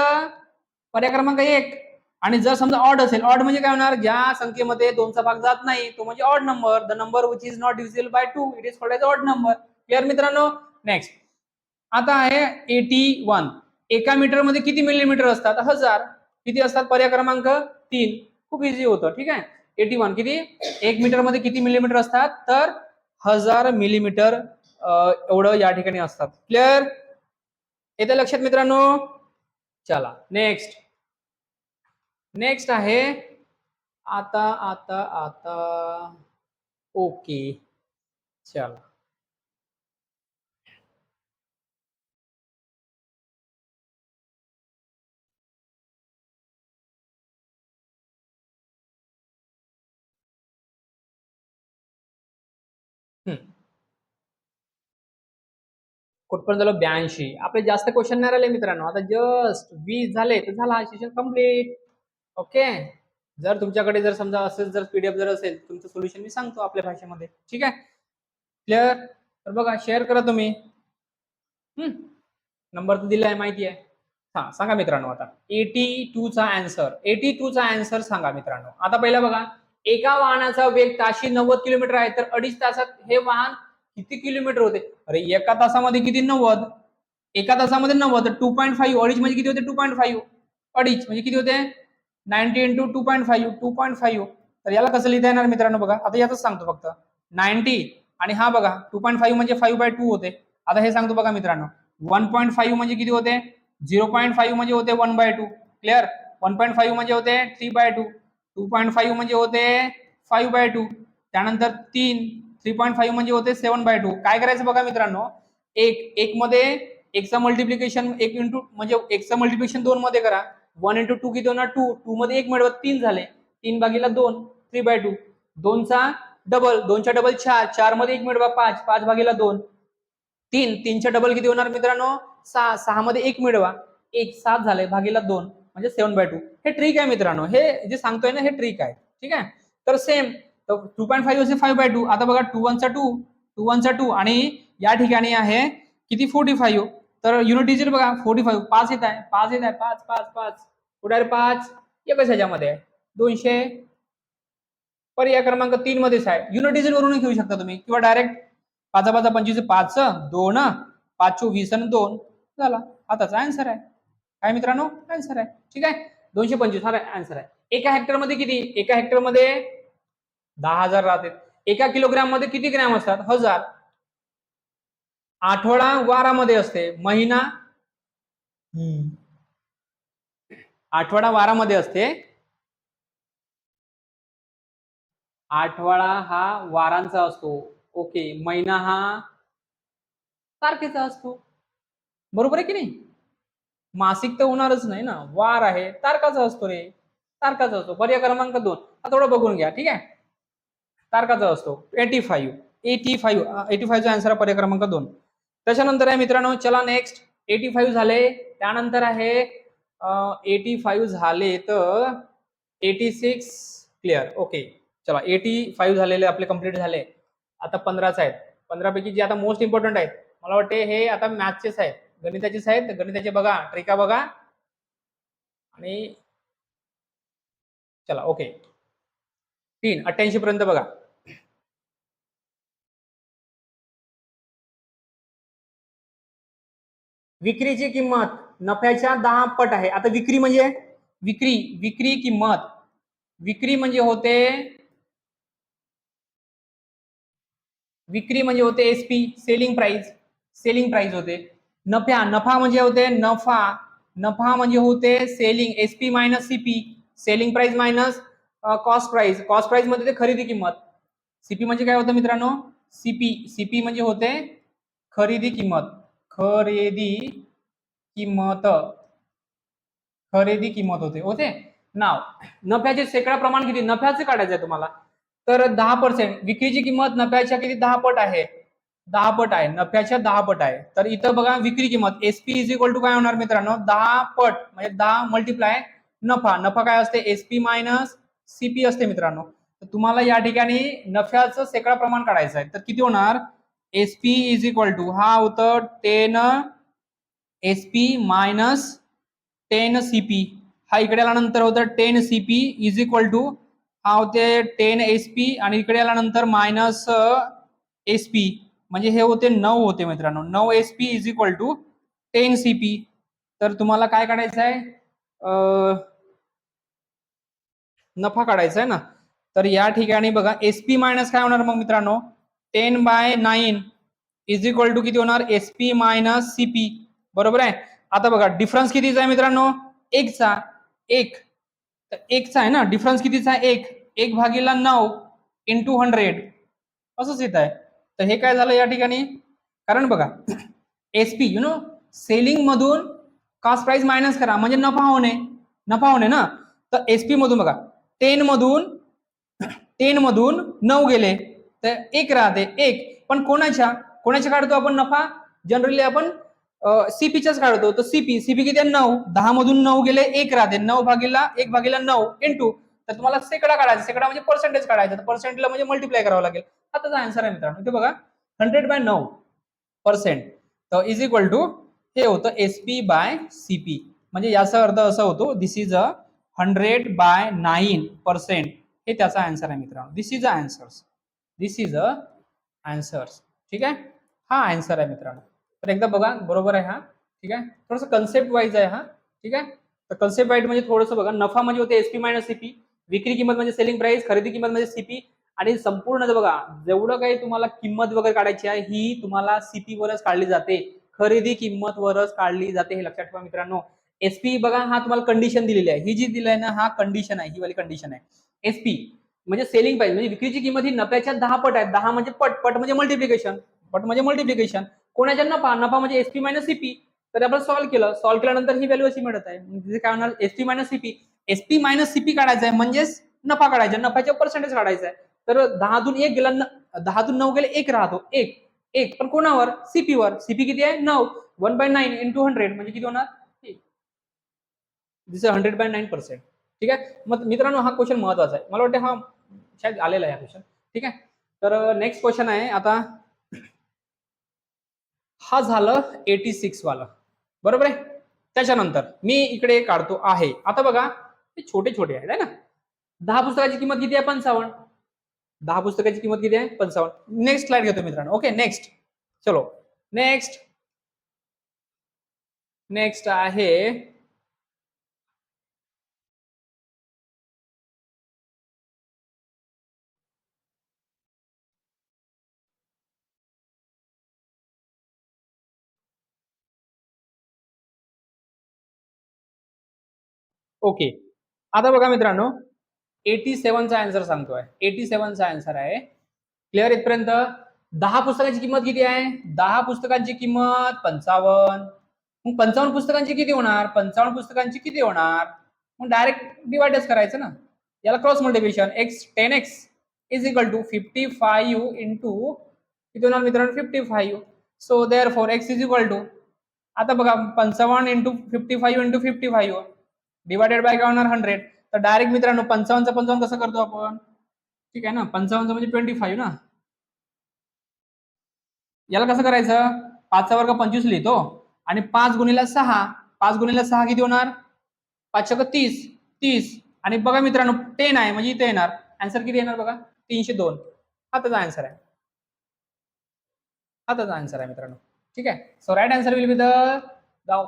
पर्याय क्रमांक 1. आणि जर समजा ऑड असेल, ऑड म्हणजे काय होणार ज्या संख्येमध्ये 2चा भाग जात नाही तो म्हणजे odd number. The number which is not divisible by 2 it is called as odd number. Clear मित्रांनो. नेक्स्ट आता आहे 81. एका मीटर मध्ये किती मिलीमीटर असतात 1000. किती असतात पर्याय क्रमांक 3. खूप इझी होतं. ठीक आहे. 81 किती 1 मीटर मध्ये किती मिलीमीटर असतात तर 1000 मिलीमीटर एवढं या ठिकाणी असतात. क्लिअर येते लक्षात मित्रांनो. चला नेक्स्ट. नेक्स्ट आहे आता आता आता ओके चला कुठपर्यंत झालं 82. आपले जास्त क्वेश्चन नाही राहिले मित्रांनो. आता जस्ट 20 झाले तर झाला हा सेशन कम्प्लीट. ओके. जर तुमच्याकडे जर समजा असेल जर पीडीएफ जर असेल तुमचं सोल्युशन मी सांगतो आपल्या भाषेमध्ये. ठीक आहे. क्लिअर. तर बघा शेअर करा तुम्ही. नंबर तर दिलाय माहिती आहे. हा सांगा मित्रांनो. आता 82 चा आन्सर 82 चा आन्सर सांगा मित्रांनो. आता पहिला बघा एका वाहनाचा वेग ताशी 90 किलोमीटर आहे तर 2.5 तासात हे वाहन किती किलोमीटर होते. अरे एका तासामध्ये किती 90. एका तासामध्ये 90 तर 2.5 अडीच म्हणजे किती होते 2.5. अडीच म्हणजे किती होते 90 इंटू 2.5 2.5. तर याला कसं लिहिता येणार मित्रांनो. बघा आता याच सांगतो फक्त 90 आणि हा बघा 2.5 म्हणजे 5/2 होते. आता हे सांगतो बघा मित्रांनो 1.5 म्हणजे किती होते 0.5 म्हणजे होते 1/2. क्लिअर. 1.5 म्हणजे होते 3/2. 2.5 म्हणजे होते 5/2. त्यानंतर 3.5 म्हणजे होते 7/2. काय करायचं बघा मित्रांनो एक मध्ये एकचा मल्टिप्लिकेशन 1 इंटू म्हणजे एकचा मल्टिप्लिकेशन 2 मध्ये करा. 1 इंटू 2 किती होणार 2. 2 मध्ये 1 मिळवा 3 झाले. 3/2 3/2. 2चा डबल 2च्या डबल 4. 4 मध्ये 1 मिळवा 5. 5/2 3. 3च्या डबल किती होणार मित्रांनो 6. 6 मध्ये 1 मिळवा 1. 7 झाले भागीला 2 म्हणजे 7/2. हे ट्रिक आहे मित्रांनो. हे जे सांगतोय ना हे ट्रिक आहे. ठीक आहे. तर सेम 2.5 असे 5/2. आता बघा 2 1 चा 2 2 1 चा 2 आणि या ठिकाणी आहे किती 45. तर युनिट डिजिट बघा 45 5 येत आहे 5 येत आहे 5 5 5 कुठे 5 एकच ह्याच्यामध्ये आहे 200. पर्याय क्रमांक 3 मध्येच आहे. युनिट डिजिट वरून घेऊ शकता तुम्ही किंवा डायरेक्ट 5 5 25 5 2 5 20 आणि 2 झाला. आताचा आन्सर आहे. काय मित्रांनो आन्सर आहे. ठीक आहे 225 हा आन्सर आहे. एका हेक्टर मध्ये किती एका हेक्टर मध्ये 10,000 राहते. एका किलोग्राम मध्ये किती ग्रॅम असतात 1000. आठवडा वारामध्ये असते. महिना आठवडा वारामध्ये असते. आठवडा हा वारांचा असतो. ओके. महिना हा तारखेचा असतो. बरोबर आहे की नाही. मासिक तर होणारच नाही ना. वार आहे तारखाचा असतो रे. तारखाचा असतो. पर्याय क्रमांक 2 थोडं बघून घ्या. ठीक आहे. तारखाचा असतो 85 85 चा आन्सर पर्याय क्रमांक 2. त्याच्यानंतर आहे मित्रांनो चला नेक्स्ट 85 झाले. त्यानंतर आहे 85 झाले तर 86 क्लिअर. ओके चला 85 झालेले आपले कंप्लीट झाले. आता 15च आहेत. 15 पैकी जे आता मोस्ट इम्पॉर्टंट आहेत मला वाटते हे आता मॅथचेच आहेत गणिताचेच आहेत. गणिताचे बघा ट्रिका बघा आणि चला ओके 88 पर्यंत बघा. विक्रीची किंमत नफ्याच्या 10 पट आहे. आता विक्री म्हणजे विक्री विक्री किंमत विक्री म्हणजे होते विक्री म्हणजे होते SP selling price. Selling price होते. नफा म्हणजे होते नफा म्हणजे होते selling SP minus CP, selling price minus cost price मध्ये ते खरेदी किंमत. सीपी म्हणजे काय होतं मित्रांनो, सीपी म्हणजे होते खरेदी किंमत, खरेदी किंमत होते नाव. नफ्याचे शेकडा प्रमाण किती, नफ्याचे काढायचं आहे तुम्हाला, तर 10%. विक्रीची किंमत नफ्याच्या किती 10 पट आहे, 10 पट आहे, नफ्याच्या 10 पट आहे. तर इथं बघा विक्री किंमत एसपी इज इक्वल टू काय होणार मित्रांनो, 10 पट म्हणजे 10 मल्टिप्लाय नफा काय असते एसपी मायनस सीपी असते मित्रांनो. तर तुम्हाला या ठिकाणी नफ्याचं शेकडा प्रमाण काढायचं आहे, तर किती होणार, एसपी इज इक्वल टू हा होतं 10 एसपी मायनस 10 सीपी, हा इकडे आल्यानंतर होतं 10 सीपी इज इक्वल टू हा होते 10 एसपी आणि इकडे आल्यानंतर मायनस एसपी म्हणजे हे होते 9 होते मित्रांनो, 9 SP is equal to 10 CP. तर तुम्हाला काय काढायचं आहे, नफा काढायचा आहे ना. तर या ठिकाणी बघा एसपी मायनस काय होणार मग मित्रांनो, 10/9 इज इक्वल टू किती होणार, एसपी मायनस सीपी. बरोबर आहे. आता बघा डिफरन्स कितीचा आहे मित्रांनो, एकचा, एक तर एकचा आहे ना, डिफरन्स कितीचा आहे, एक भागीला 9 इंटू 100 असंच येत आहे. तर हे काय झालं या ठिकाणी, कारण बघा एसपी सेलिंग मधून कॉस्ट प्राइस मायनस करा म्हणजे नफा होणे ना. तर एसपी मधून बघा 10 मधून 9 गेले तर एक राहते, एक पण कोणाच्या काढतो आपण नफा, जनरली आपण सीपीच्याच काढतो. तर सीपी किती आहे 9, 10 मधून 9 गेले एक राहते, 9 भागीला 9 इंटू, तर तुम्हाला शेकडा काढायचा, शेकडा म्हणजे पर्सेंटेज काढायचं, तर पर्सेंटला म्हणजे मल्टिप्लाय करावं लागेल. आताचा आन्सर आहे मित्रांनो, इथे बघा 100/9%, तर इज इक्वल टू हे होतं एसपी बाय सीपी. म्हणजे याचा अर्थ असा होतो दिस इज अ 100/9%, हे त्याचा आन्सर आहे मित्रांनो. दिस इज अ आन्सर. ठीक आहे, हा आन्सर आहे मित्रांनो. तर एकदा बघा बरोबर आहे हा. ठीक आहे, थोडंसं कन्सेप्ट वाईज आहे हा. ठीक आहे, तर कन्सेप्ट वाईज म्हणजे थोडंसं बघा, नफा म्हणजे होते एसपी मायनस सीपी, विक्री किंमत म्हणजे सेलिंग प्राइस, खरेदी किंमत म्हणजे सीपी, आणि संपूर्ण बघा जेवढं काही तुम्हाला किंमत वगैरे काढायची आहे ही तुम्हाला सीपी वरच काढली जाते, खरेदी किंमत वरच काढली जाते, हे लक्षात ठेवा मित्रांनो. एसपी बघा हा तुम्हाला कंडिशन दिलेली आहे, ही जी दिली आहे ना हा कंडिशन आहे, ही वाली कंडिशन आहे. एसपी म्हणजे सेलिंग प्राइस म्हणजे विक्रीची किंमत ही नफ्याच्या 10 पट आहे, 10 म्हणजे पट म्हणजे मल्टिप्लिकेशन, कोणाच्या नफा म्हणजे एसपी मायनस सीपी. तर आपण सॉल्व्ह केल्यानंतर ही व्हॅल्यू अशी मिळत आहे. म्हणजे काय होणार, एसपी मायनस सीपी काढायचं आहे म्हणजेच नफा काढायचा, नफ्याचे पर्सेंटेज काढायचा आहे. तर 10तून 1 गेला, 10तून 9 गेले एक राहतो, एक पण कोणावर, सीपी वर. सीपी किती आहे 9, 1/9 इंटू 100 म्हणजे किती होणार, दिस 100/9%. ठीक आहे, मग मित्रांनो हा क्वेश्चन महत्वाचा आहे, मला वाटतं हा शायद आलेला आहे क्वेश्चन. ठीक आहे, तर नेक्स्ट क्वेश्चन आहे आता, हा झालं 86 वाला. बरोबर आहे. त्याच्यानंतर मी इकडे काढतो आहे, आता बघा ते छोटे छोटे आहेत ना. 10 पुस्तकाची किंमत किती आहे 55, 10 पुस्तकाची किंमत किती आहे 55. नेक्स्ट स्लाइड घेतो मित्रांनो. ओके नेक्स्ट, चलो नेक्स्ट आहे ओके. आता बघा मित्रांनो 87चा आन्सर सांगतोय, 87चा आन्सर आहे. क्लिअर इथपर्यंत. 10 पुस्तकांची किंमत किती आहे, 10 पुस्तकांची किंमत 55. मग 55 पुस्तकांची किती होणार, 55 पुस्तकांची किती होणार, मग डायरेक्ट डिवाइडच करायचं ना. याला cross multiplication, x 10x is equal to 55 into किती होणार मित्रांनो 55. So therefore x is equal to, आता बघा 55 इंटू 55 इंटू 55 डिवायडेड बाय काय होणार 100. तर डायरेक्ट मित्रांनो 55 कसं करतो आपण, ठीक आहे ना, 55 म्हणजे 25 ना. याला कसं करायचं, 5चा वर्ग 25 लिहितो आणि 5 गुणिले 6, 5 गुणिले 6 किती होणार, 5 छक्क 30 आणि बघा मित्रांनो 10 आहे म्हणजे इथे येणार आन्सर किती येणार बघा 302. हा त्याचा आन्सर आहे, हा त्याचा आन्सर आहे मित्रांनो. ठीक आहे, so right answer will be the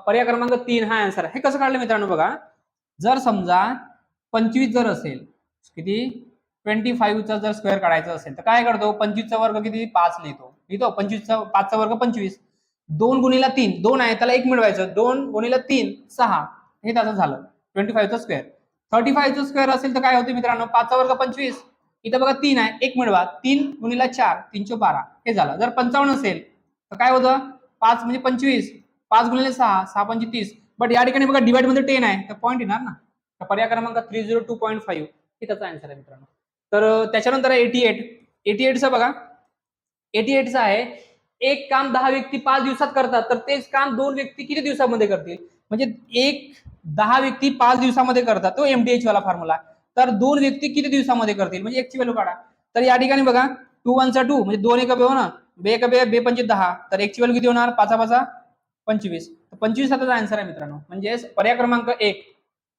पर्याय क्रमांक 3 हा आन्सर आहे. हे कसं काढलं मित्रांनो बघा, जर समजा 25 जर असेल, किती 25चा जर स्क्वेअर काढायचा असेल तर काय करतो, 25चा वर्ग किती 5 लिहितो 25चा 5चा वर्ग 25, 2 गुणिला 3 2 आहे त्याला 1 मिळवायचं, 2 गुणिला 3 6 हे त्याचं झालं 25चा स्क्वेअर. 35चा स्क्वेअर असेल तर काय होते मित्रांनो 5 चा वर्ग 25. इथं बघा 3 आहे 1 मिळवा, 3 गुणिला 4 312 हे झालं. जर 55 असेल तर काय होतं 5 म्हणजे 25, 5 गुणिले 6 6 पंचे 30. बट या ठिकाणी बघा डिवाइड मध्ये 10 आहे तर पॉईंट येणार ना. तर पर्याय क्रमांक 302.5 हे त्याचा आन्सर आहे मित्रांनो. तर त्याच्यानंतर 88 चा बघा 88 चा आहे एक काम 10 व्यक्ती 5 दिवसात करतात तर तेच काम 2 व्यक्ती किती दिवसामध्ये करतील. म्हणजे एक 10 व्यक्ती 5 दिवसामध्ये करतात तो एमडीएच वाला फॉर्म्युला. तर 2 व्यक्ती किती दिवसामध्ये करतील म्हणजे एकची व्हॅल्यू काढा. तर या ठिकाणी बघा 2 1 चा 2 म्हणजे 2 एका बे होणार, बे एका बे बे पंचे 10 तर एकची व्हॅल्यू किती होणार 5 5 25. तर 25 हा त्याचा आन्सर आहे मित्रांनो. म्हणजे पर्याय क्रमांक 1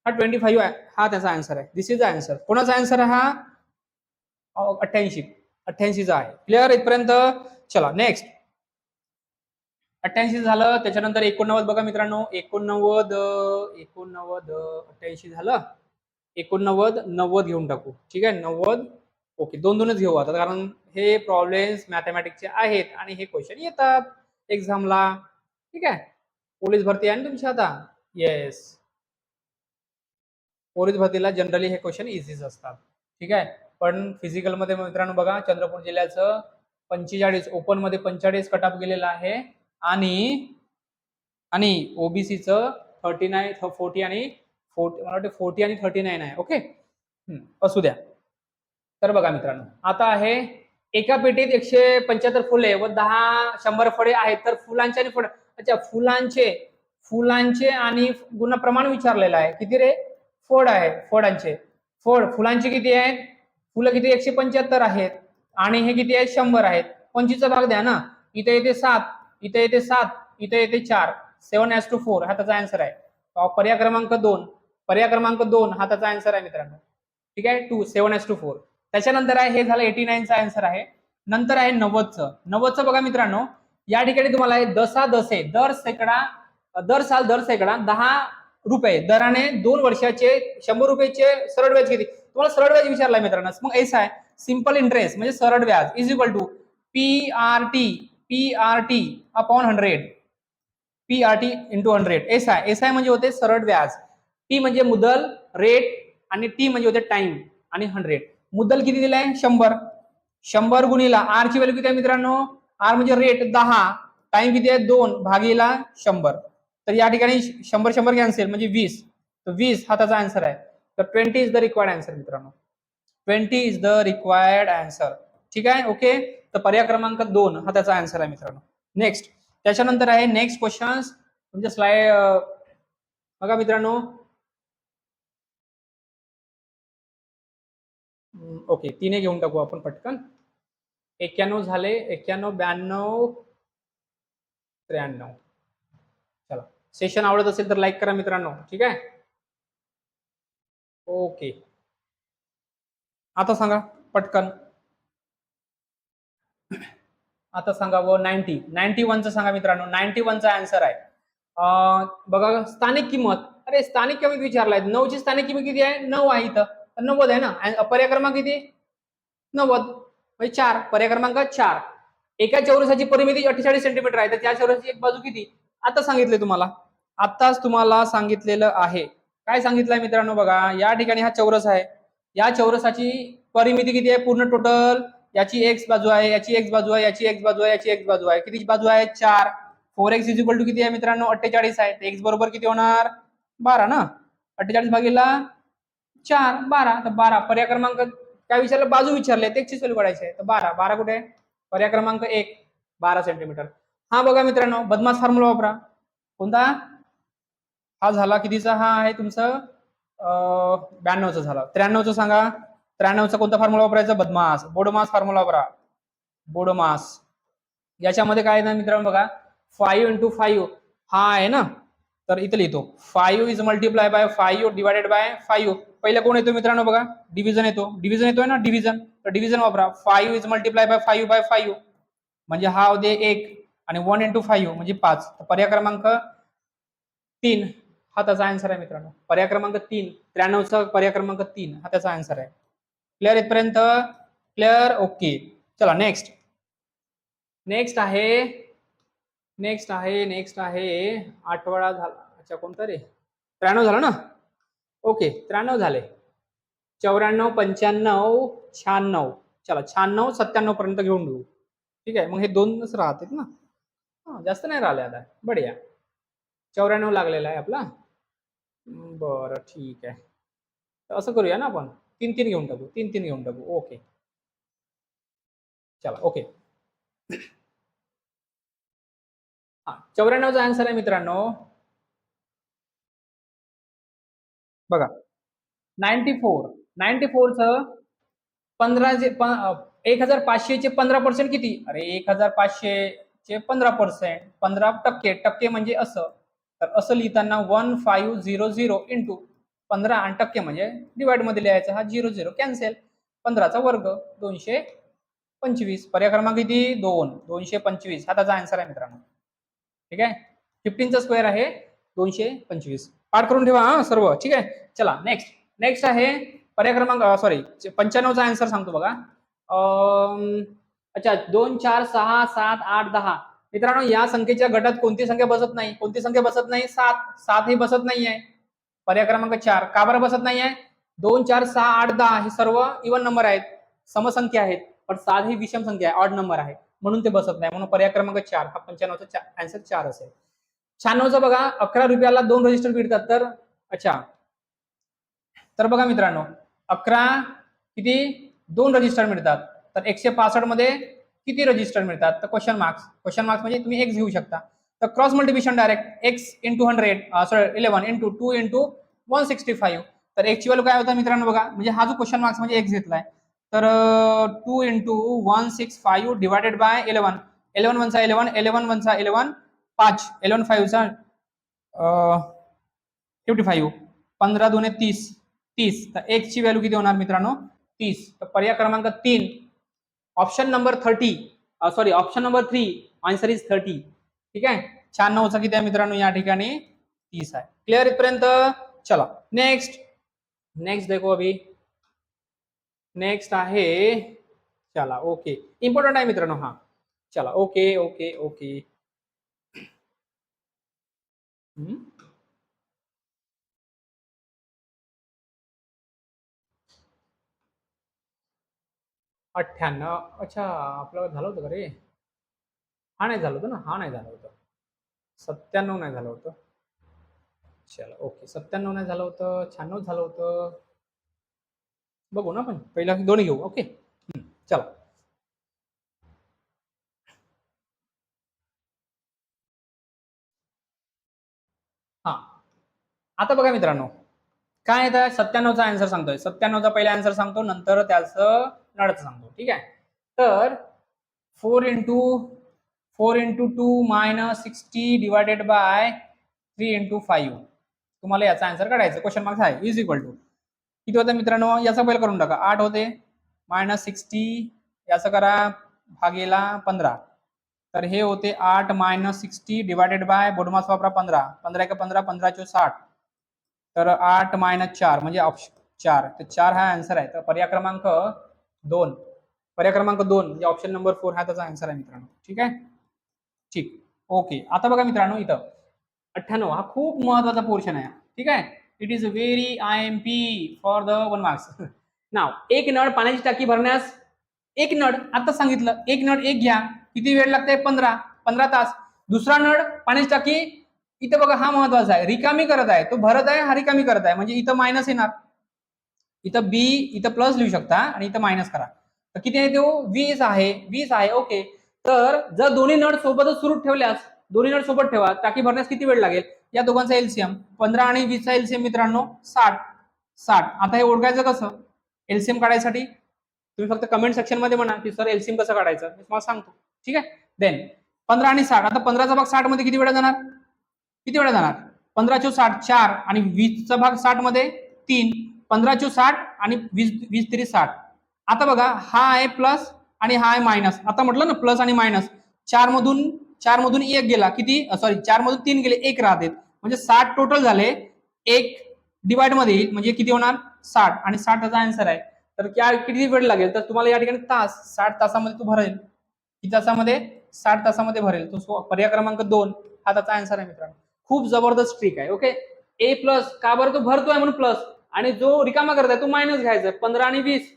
हा 25 आहे हा त्याचा आन्सर आहे. This is the answer. कोणाचा आन्सर हा 88 चा आहे. क्लिअर इथपर्यंत. चला नेक्स्ट 88 झालं. त्याच्यानंतर 89 बघा मित्रांनो 89 88 झालं. 89 90 घेऊन टाकू. ठीक आहे 90 ओके 2-2च घेऊ आता कारण हे प्रॉब्लेम्स मॅथमॅटिक्सचे आहेत आणि हे क्वेश्चन येतात एक्झामला. ठीक आहे पोलीस भरती आहे ना तुमची आता. येस पोलीस भरतीला जनरली हे क्वेश्चन इझीच असतात. ठीक आहे पण फिजिकल मध्ये मित्रांनो बघा चंद्रपूर जिल्ह्याचं 45 ओपन मध्ये 45 कट ऑफ गेलेला आहे आणि आणि ओबीसीचं 39 40 आणि 40 मला वाटतं 40 आणि 39 आहे. ओके असू द्या. तर बघा मित्रांनो आता आहे एका पेटीत 175 फुले व 100 फळे आहेत तर फुलांचे आणि फळ अच्छा फुलांचे आणि गुण प्रमाण विचारलेलं आहे. किती रे फळ आहे फळांचे फुलांचे किती आहेत फुलं किती 175 आहेत आणि हे किती आहेत 100 आहेत. 25 चा भाग द्या ना. इथे येते 7 इथे येते 7 इथे येते 4 7:4 हा त्याचा आन्सर आहे. पर्याय क्रमांक 2 हा त्याचा आन्सर आहे मित्रांनो. ठीक आहे 7:4. त्याच्यानंतर आहे हे झालं 89 चा आन्सर आहे. नंतर आहे 90चं बघा मित्रांनो या ठिकाणी तुम्हाला आहे दसा दसे दर सेकडा 10 रुपये दराने 2 वर्षाचे 100 रुपयाचे सरळ व्याज किती तुम्हाला सरळ व्याज विचारलाय मित्रांनो. मग ऐसा आहे सिंपल इंटरेस्ट म्हणजे सरळ व्याज is equal to PRT upon 100 PRT into 100 SI म्हणजे होते सरळ व्याज. टी म्हणजे मुदल रेट आणि टी म्हणजे होते टाइम आणि 100. मुद्दल किती दिलाय 100 गुणिला आर ची व्हॅल्यू किती आहे मित्रांनो आर म्हणजे रेट 10 टाइम किती आहे 2 भागीला 100. तर या ठिकाणी 100 कॅन्सल म्हणजे 20 तर 20 हा त्याचा आन्सर आहे. तर 20 इज द रिक्वायर्ड आन्सर मित्रांनो. 20 इज द रिक्वायर्ड आन्सर. ठीक आहे ओके. तर पर्याय क्रमांक 2 हा त्याचा आन्सर आहे मित्रांनो. नेक्स्ट त्याच्यानंतर आहे नेक्स्ट क्वेश्चन तुमच्या स्लाइड बघा मित्रांनो. ओके 3 घेऊन टाकू आपण पटकन. 91 झाले 91 92 93. चला सेशन आवडत असेल तर लाईक करा मित्रांनो. ठीक आहे ओके. आता सांगा पटकन. आता सांगा व 91चं सांगा मित्रांनो. 91चा आन्सर आहे बघा स्थानिक किंमत. अरे स्थानिक किंमत विचारलाय 9 ची स्थानिक किंमत किती आहे 9 आहे इथं 90 आहे ना. पर्याय क्रमांक किती 90 म्हणजे 4 पर्याय क्रमांक 4. एका चौरसाची परिमिती 48 सेंटीमीटर आहे तर त्या चौरसाची एक बाजू किती आता सांगितले तुम्हाला. आताच तुम्हाला सांगितलेलं आहे. काय सांगितलंय मित्रांनो बघा या ठिकाणी हा चौरस आहे. या चौरसाची परिमिती किती आहे पूर्ण टोटल याची एक्स बाजू आहे याची एक्स बाजू आहे याची एक्स बाजू आहे याची एक्स बाजू आहे. किती बाजू आहे 4. 4x इज इक्वल टू किती आहे मित्रांनो 48 आहे. एक्स बरोबर किती होणार 12 ना. 48 भागीला 4 12 तर 12 पर्याय क्रमांक काय विचारलं बाजू विचारले ते एक्सची व्हॅल्यू काढायची आहे. तर 12 कुठे आहे पर्याय क्रमांक 1 12 सेंटीमीटर. हा बघा मित्रांनो बदमाश फॉर्म्युला वापरा. कोणता हा झाला कितीचा हा आहे तुमचं 92चा झाला. 93चं सांगा. 93चा कोणता फॉर्म्युला वापरायचा बदमाश बोडोमास फॉर्म्युला वापरा. बोडोमास याच्यामध्ये काय आहे ना मित्रांनो बघा 5 × 5 हा आहे ना. तर इथे लिहितो 5 is multiply by 5 divided by 5. पहिला कोण येतो मित्रांनो बघा डिव्हिजन येतोय ना डिव्हिजन. तर डिव्हिजन वापरा 5 इज मल्टिप्लाय बाय 5 म्हणजे हा होते 1 आणि 1 × 5 म्हणजे 5. पर्याय क्रमांक 3 हा त्याचा आन्सर आहे मित्रांनो. पर्याय क्रमांक 3 93चा पर्याय क्रमांक 3 हा त्याचा आन्सर आहे. क्लिअर इथपर्यंत क्लिअर ओके. चला नेक्स्ट आहे नेक्स्ट आहे आठवडा झाला. अच्छा कोणता रे? 93 झालं ना? ओके 93 झाले. 94, 95, 96. चला 96, 97 पर्यंत घेऊन घेऊ. ठीक आहे, मग हे दोनच राहतात ना. जास्त नाही राहिले आता. बढिया. 94 लागलेला आहे आपला. बरं ठीक आहे. तर असं करूया ना आपण, 3-3 घेऊन टाकू. 3-3 घेऊन टाकू. ओके. चला ओके. हा 94चा आन्सर आहे मित्रांनो. बघा 94. 94चं 1500 चे 15% किती? अरे 1500 चे 15%, 15% टक्के म्हणजे असं. तर असं लिहिताना 1500 इंटू 15 आणि टक्के म्हणजे डिवाइड मध्ये लिहायचं. हा 00 कॅन्सल. 15चा वर्ग 225. पर्याय क्रमांक किती? 2. 225 हा त्याचा आन्सर आहे मित्रांनो. ठीक आहे. 15चा स्क्वेअर आहे 225. पाठ करून ठेवा हा सर्व. ठीक आहे. चला नेक्स्ट आहे पर्याय क्रमांक 95चा आन्सर सांगतो बघा. अच्छा 2, 4, 6, 7, 8, 10. मित्रांनो या संख्येच्या गटात कोणती संख्या बसत नाही? कोणती संख्या बसत नाही? 7 ही बसत नाहीये. पर्याय क्रमांक 4. का बरं बसत नाहीये? 2, 4, 6, 8, 10 हे सर्व इवन नंबर आहेत, समसंख्या आहेत. पण 7 ही विषम संख्या आहे, ऑड नंबर आहे, म्हणून ते बसत नाही. म्हणून पर्याय क्रमांक 4 हा 95चा आन्सर 4 असेल. 96चा बघा 11 रुपयाला 2 रजिस्टर मिळतात. तर अच्छा तर बघा मित्रांनो 11 किती 2 रजिस्टर मिळतात. तर 165 मध्ये किती रजिस्टर मिळतात? तर क्वेश्चन मार्क्स म्हणजे तुम्ही x घेऊ शकता. तर cross multiplication direct x into 100 11 into 2 into 165. तर x ची व्हॅल्यू काय होतं मित्रांनो बघा, म्हणजे हा जो क्वेश्चन मार्क्स म्हणजे x घेतलाय. तर 2 इंटू 165 डिवायडेड बाय 11. 11 1 चा 11, 11 1 चा 11, 5, 11 5 चा 55, 15 2 30, 30. तर x ची व्हॅल्यू किती होणार मित्रांनो? 30. तर पर्याय क्रमांक 3 option number 30 option number 3 answer is 30. ठीक आहे. 96चा किती आहे मित्रांनो या ठिकाणी? 30 आहे. क्लिअर इथपर्यंत? चला नेक्स्ट देखो अभी. नेक्स्ट आहे चला ओके इम्पॉर्टंट आहे मित्रांनो हा. चला ओके ओके ओके. 98. अच्छा आपलं झालं होतं का रे? हा नाही झालं होतं ना, हा नाही झालं होतं. 97 नाही झालं होतं. चला ओके 97 नाही झालं होतं, 96 झालं होतं. बघू ना आपण पहिला दोन्ही घेऊ. ओके चला. हा आता बघा मित्रांनो काय येतं. 97चा आन्सर सांगतोय. 97चा पहिला आन्सर सांगतो, नंतर त्याचं नळचं सांगतो. ठीक आहे. तर 4 into 2 minus 60 divided by 3 into 5. तुम्हाला याचा आन्सर काढायचा. क्वेश्चन मार्क आहे इज इक्वल टू किती होतं मित्रांनो? याचा पहिला करून टाका. 8 होते मायनस 60 याचं करा भागेला 15. तर हे होते 8 मायनस 60 डिवायडेड बाय बोडमास वापरा 15. 15 का 15, 15 × 60. तर 8 मायनस 4 म्हणजे ऑप्शन 4. तर 4 हा आन्सर आहे. तर पर्याय क्रमांक 2 म्हणजे ऑप्शन नंबर 4 हा त्याचा आन्सर आहे मित्रांनो. ठीक आहे. ठीक ओके. आता बघा मित्रांनो इथं 98 हा खूप महत्वाचा पोर्शन आहे. ठीक आहे. It is very IMP for the 1 marks. Now एक नळ पाण्याची टाकी भरण्यास एक नळ आता सांगितलं एक नळ एक घ्या किती वेळ लागते? 15 तास. दुसरा नळ पाण्याची टाकी इथं बघा हा महत्वाचा आहे, रिकामी करत आहे, तो भरत आहे, हा रिकामी करत आहे, म्हणजे इथं मायनस येणार. इथं बी इथं प्लस लिहू शकता आणि इथं मायनस करा. तर किती आहे? तो 20 आहे. 20 आहे. ओके. तर जर दोन्ही नळ सोबतच सुरू ठेवल्यास दोन्ही नळ सोबत ठेवा, टाकी भरण्यास किती वेळ लागेल? या दोघांचा एलसीएम 15 आणि 20 चा एलसीएम मित्रांनो 60. आता हे ओळखायचं कसं? एलसीएम काढायसाठी तुम्ही फक्त कमेंट सेक्शन मध्ये म्हणा की सर एलसीएम कसं काढायचं, मी तुम्हाला सांगतो. ठीक आहे. देन 15 आणि 60. आता 15चा भाग 60 मध्ये किती वेळा जाणार? 15 × 60 4 आणि 20चा भाग 60 मध्ये 3. 15 × 60 आणि 20 3 60. आता बघा हा आहे प्लस आणि हा आहे मायनस. आता म्हटलं ना प्लस आणि मायनस. 4 मधून 1 गेला किती? 4 मधून 3 गेले 1 राहते, म्हणजे 60 टोटल झाले. 1 डिवाइड मध्ये येईल म्हणजे किती होणार? 60. आणि 60 चा आन्सर आहे. तर किती वेळ लागेल? तर तुम्हाला या ठिकाणी तास 60 तासामध्ये तू भरेल. किती तासामध्ये? 60 तासामध्ये भरेल. तो पर्याय क्रमांक 2 हा त्याचा आन्सर आहे मित्रांनो. खूप जबरदस्त ट्रिक आहे. ओके, ए प्लस का बरं, तो भरतोय म्हणून प्लस, आणि जो रिकामा करताय तो मायनस घ्यायचा. 15 आणि 20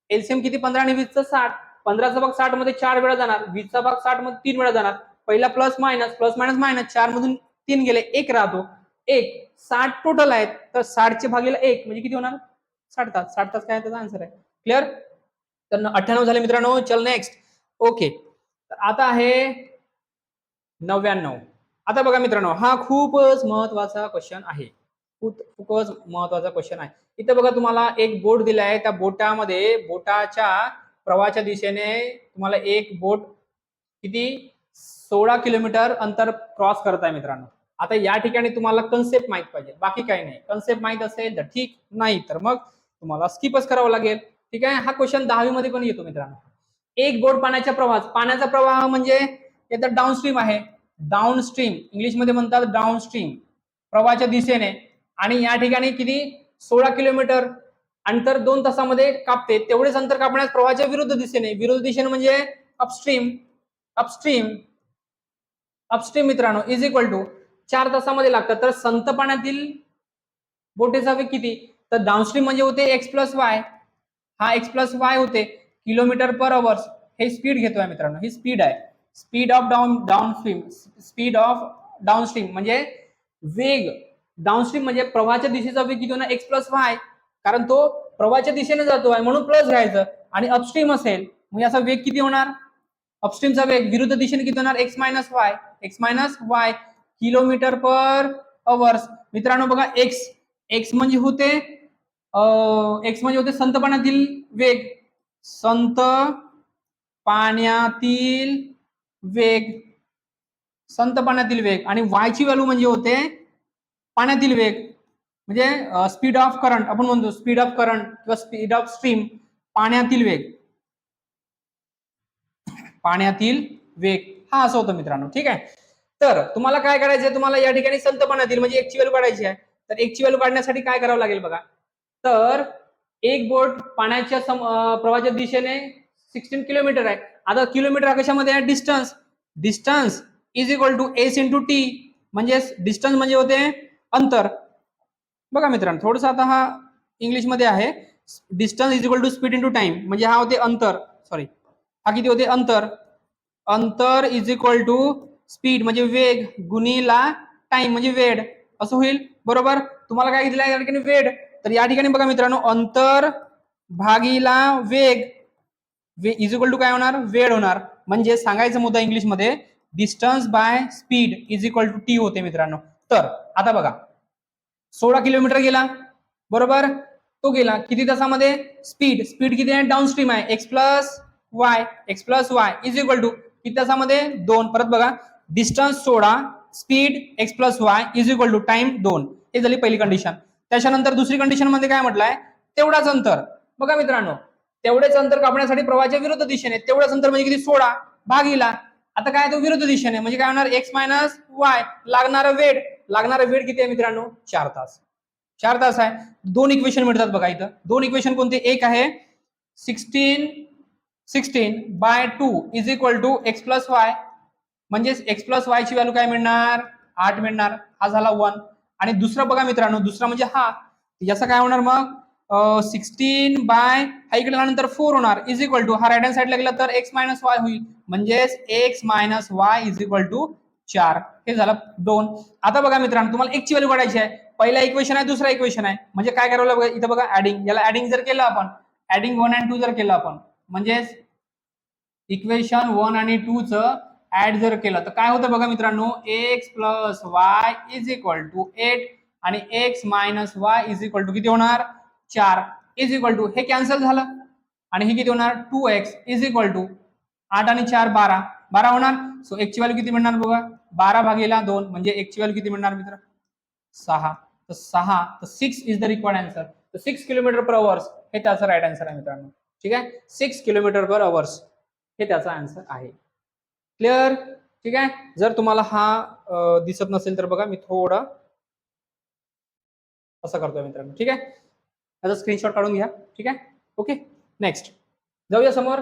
एलसीएम किती, 15 आणि 20 60. 15चा भाग 60 मध्ये 4 वेळा जाणार, 20चा भाग 60 मध्ये 3 वेळा जाणार. पहिला प्लस मायनस मायनस, 4 मधून 3 गेले, 1 राहतो. 1 60 टोटल आहेत, तर 60 चे भागीला 1 म्हणजे किती होणार, 60 तास. 60 तास काय त्याचा आन्सर आहे. क्लिअर. तर 98 झाले मित्रांनो. चल नेक्स्ट. ओके, आता आहे 99. आता बघा मित्रांनो, हा खूपच महत्वाचा क्वेश्चन आहे. खूपच महत्वाचा क्वेश्चन आहे. इथे बघा तुम्हाला एक बोट दिला आहे. त्या बोटामध्ये बोटाच्या प्रवाहाच्या दिशेने तुम्हाला एक बोट किती 16 किलोमीटर अंतर क्रॉस करत आहे मित्रांनो. आता या ठिकाणी तुम्हाला कन्सेप्ट माहित पाहिजे, बाकी काही नाही. कन्सेप्ट माहित असेल तर ठीक, नाही तर मग तुम्हाला स्किपच करावं लागेल. ठीक आहे. हा क्वेश्चन 10वी मध्ये पण येतो मित्रांनो. एक बोट पाण्याच्या प्रवाहात, पाण्याचा प्रवाह म्हणजे याचा डाऊनस्ट्रीम आहे. डाऊनस्ट्रीम इंग्लिश मध्ये म्हणतात डाऊनस्ट्रीम, प्रवाहाच्या दिशेने. आणि या ठिकाणी किती 16 किलोमीटर अंतर 2 तासामध्ये कापते. तेवढेच अंतर कापण्यास प्रवाहाच्या विरुद्ध दिशेने, विरुद्ध दिशेने म्हणजे अपस्ट्रीम, अपस्ट्रीम अपस्ट्रीम मित्रांनो इज इक्वल टू 4 तासामध्ये लागतात. तर संत पाण्यातील बोटीचा वेग किती, तर डाऊनस्ट्रीम म्हणजे होते एक्स प्लस वाय, हा एक्स प्लस वाय होते किलोमीटर पर आवर्स. हे स्पीड घेतोय मित्रांनो, ही स्पीड आहे. Speed of downstream, speed of downstream म्हणजे वेग. डाऊनस्ट्रीम म्हणजे प्रवाहाच्या दिशेचा वेग किती होणार, एक्स प्लस वाय, कारण तो प्रवाहाच्या दिशेने जातोय म्हणून प्लस घ्यायचं. आणि अपस्ट्रीम असेल म्हणजे याचा वेग किती होणार, अपस्ट्रीमचा वेग विरुद्ध दिशेने किती होणार, x minus Y kilometre per hours. मित्रांनो बघा, एक्स म्हणजे होते संत पाण्यातील वेग, संत पाण्यातील वेग, संत पाण्यातील वेग. आणि वाय ची व्हॅल्यू म्हणजे होते पाण्यातील वेग, म्हणजे स्पीड ऑफ करंट आपण म्हणतो, स्पीड ऑफ करंट किंवा स्पीड ऑफ स्ट्रीम, पाण्यातील वेग, पाण्यातील वेग हा असं होतं मित्रांनो. ठीक आहे. तर तुम्हाला काय करायचंय, तुम्हाला या ठिकाणी संत पाण्यातील म्हणजे एकची व्हॅल्यू काढायची आहे. तर एकची व्हॅल्यू काढण्यासाठी काय करावं लागेल बघा, तर एक बोट पाण्याच्या प्रवाहाच्या दिशेने 16 किलोमीटर आहे. आता किलोमीटर कशामध्ये आहे, distance, distance is equal to S into T, म्हणजे डिस्टन्स म्हणजे होते अंतर. बघा मित्रांनो थोडंसं आता हा इंग्लिश मध्ये आहे. Distance is equal to speed into time, म्हणजे हा होते अंतर, सॉरी हा किती होते अंतर, अंतर इज इक्वल टू स्पीड म्हणजे वेग गुणिला टाइम म्हणजे वेळ, असं होईल. बरोबर. तुम्हाला काय दिलं या ठिकाणी वेळ, तर या ठिकाणी बघा मित्रांनो अंतर भागीला वेग इज इक्वल टू काय होणार, वेळ होणार. म्हणजे सांगायचा मुद्दा इंग्लिश मध्ये distance by speed is equal to T होते मित्रांनो. तर आता बघा 16 किलोमीटर गेला, बरोबर, तो गेला किती तासामध्ये, स्पीड किती आहे, डाऊनस्ट्रीम आहे, x plus y is equal to किती तासामध्ये 2. परत बघा distance 16, speed x plus y is equal to time 2. हे झाली पहिली कंडिशन. त्याच्यानंतर दुसरी कंडिशन मध्ये काय म्हटलंय, तेवढाच अंतर. बघा मित्रांनो तेवढेच अंतर कापण्यासाठी प्रवाहाच्या विरुद्ध दिशेने, तेवढंच अंतर म्हणजे किती 16 भागीला, आता काय तो विरुद्ध दिशेने म्हणजे काय होणार, एक्स मायनस वाय. लागणारा वेळ किती आहे मित्रांनो, 4 तास. 4 तास आहे. दोन इक्वेशन मिळतात बघा इथं. दोन इक्वेशन कोणते, एक आहे 16/2 is equal to x plus y, म्हणजे एक्स प्लस वाय ची व्हॅल्यू काय मिळणार, 8 मिळणार. हा झाला 1. आणि दुसरा बघा मित्रांनो, दुसरा म्हणजे हा, याचा काय होणार मग 16 बाय हा इकडे आल्यानंतर 4 होणार इज इक्वल टू, हा राईट हँड साइडला गेला तर एक्स मायनस वाय होईल, म्हणजेच x minus Y is equal to 4. हे झालं 2. आता बघा मित्रांनो तुम्हाला एक ची व्हॅल्यू काढायची आहे. पहिला इक्वेशन आहे, दुसरा इक्वेशन आहे, म्हणजे काय करावं लागेल इथं बघा ऍडिंग, याला ऍडिंग जर केलं आपण, ऍडिंग 1 आणि 2 जर केलं आपण, म्हणजे इक्वेशन 1 आणि 2 च ऍड जर केलं तर काय होतं बघा मित्रांनो, x plus y is equal to 8 आणि x minus Y is equal to किती होणार 4 इज इक्वल टू, हे कॅन्सल झालं. आणि हे किती होणार 2x इज इक्वल टू 8 आणि 4 12 होणार. सो x ची व्हॅल्यू किती मिळणार बघा, 12 भागीला 2 म्हणजे x ची व्हॅल्यू किती मिळणार मित्र 6. तर 6, तर 6 इज द रिक्वायर्ड आन्सर. तर 6 किलोमीटर पर आवर्स हे त्याचा राईट आन्सर आहे मित्रांनो. ठीक आहे, 6 किलोमीटर पर आवर्स हे त्याचा आन्सर आहे. क्लिअर. ठीक आहे. जर तुम्हाला हा दिसत नसेल तर बघा मी थोडा असं करतोय मित्रांनो. ठीक आहे, त्याचा स्क्रीनशॉट काढून घ्या. ठीक आहे. ओके, नेक्स्ट जाऊया समोर.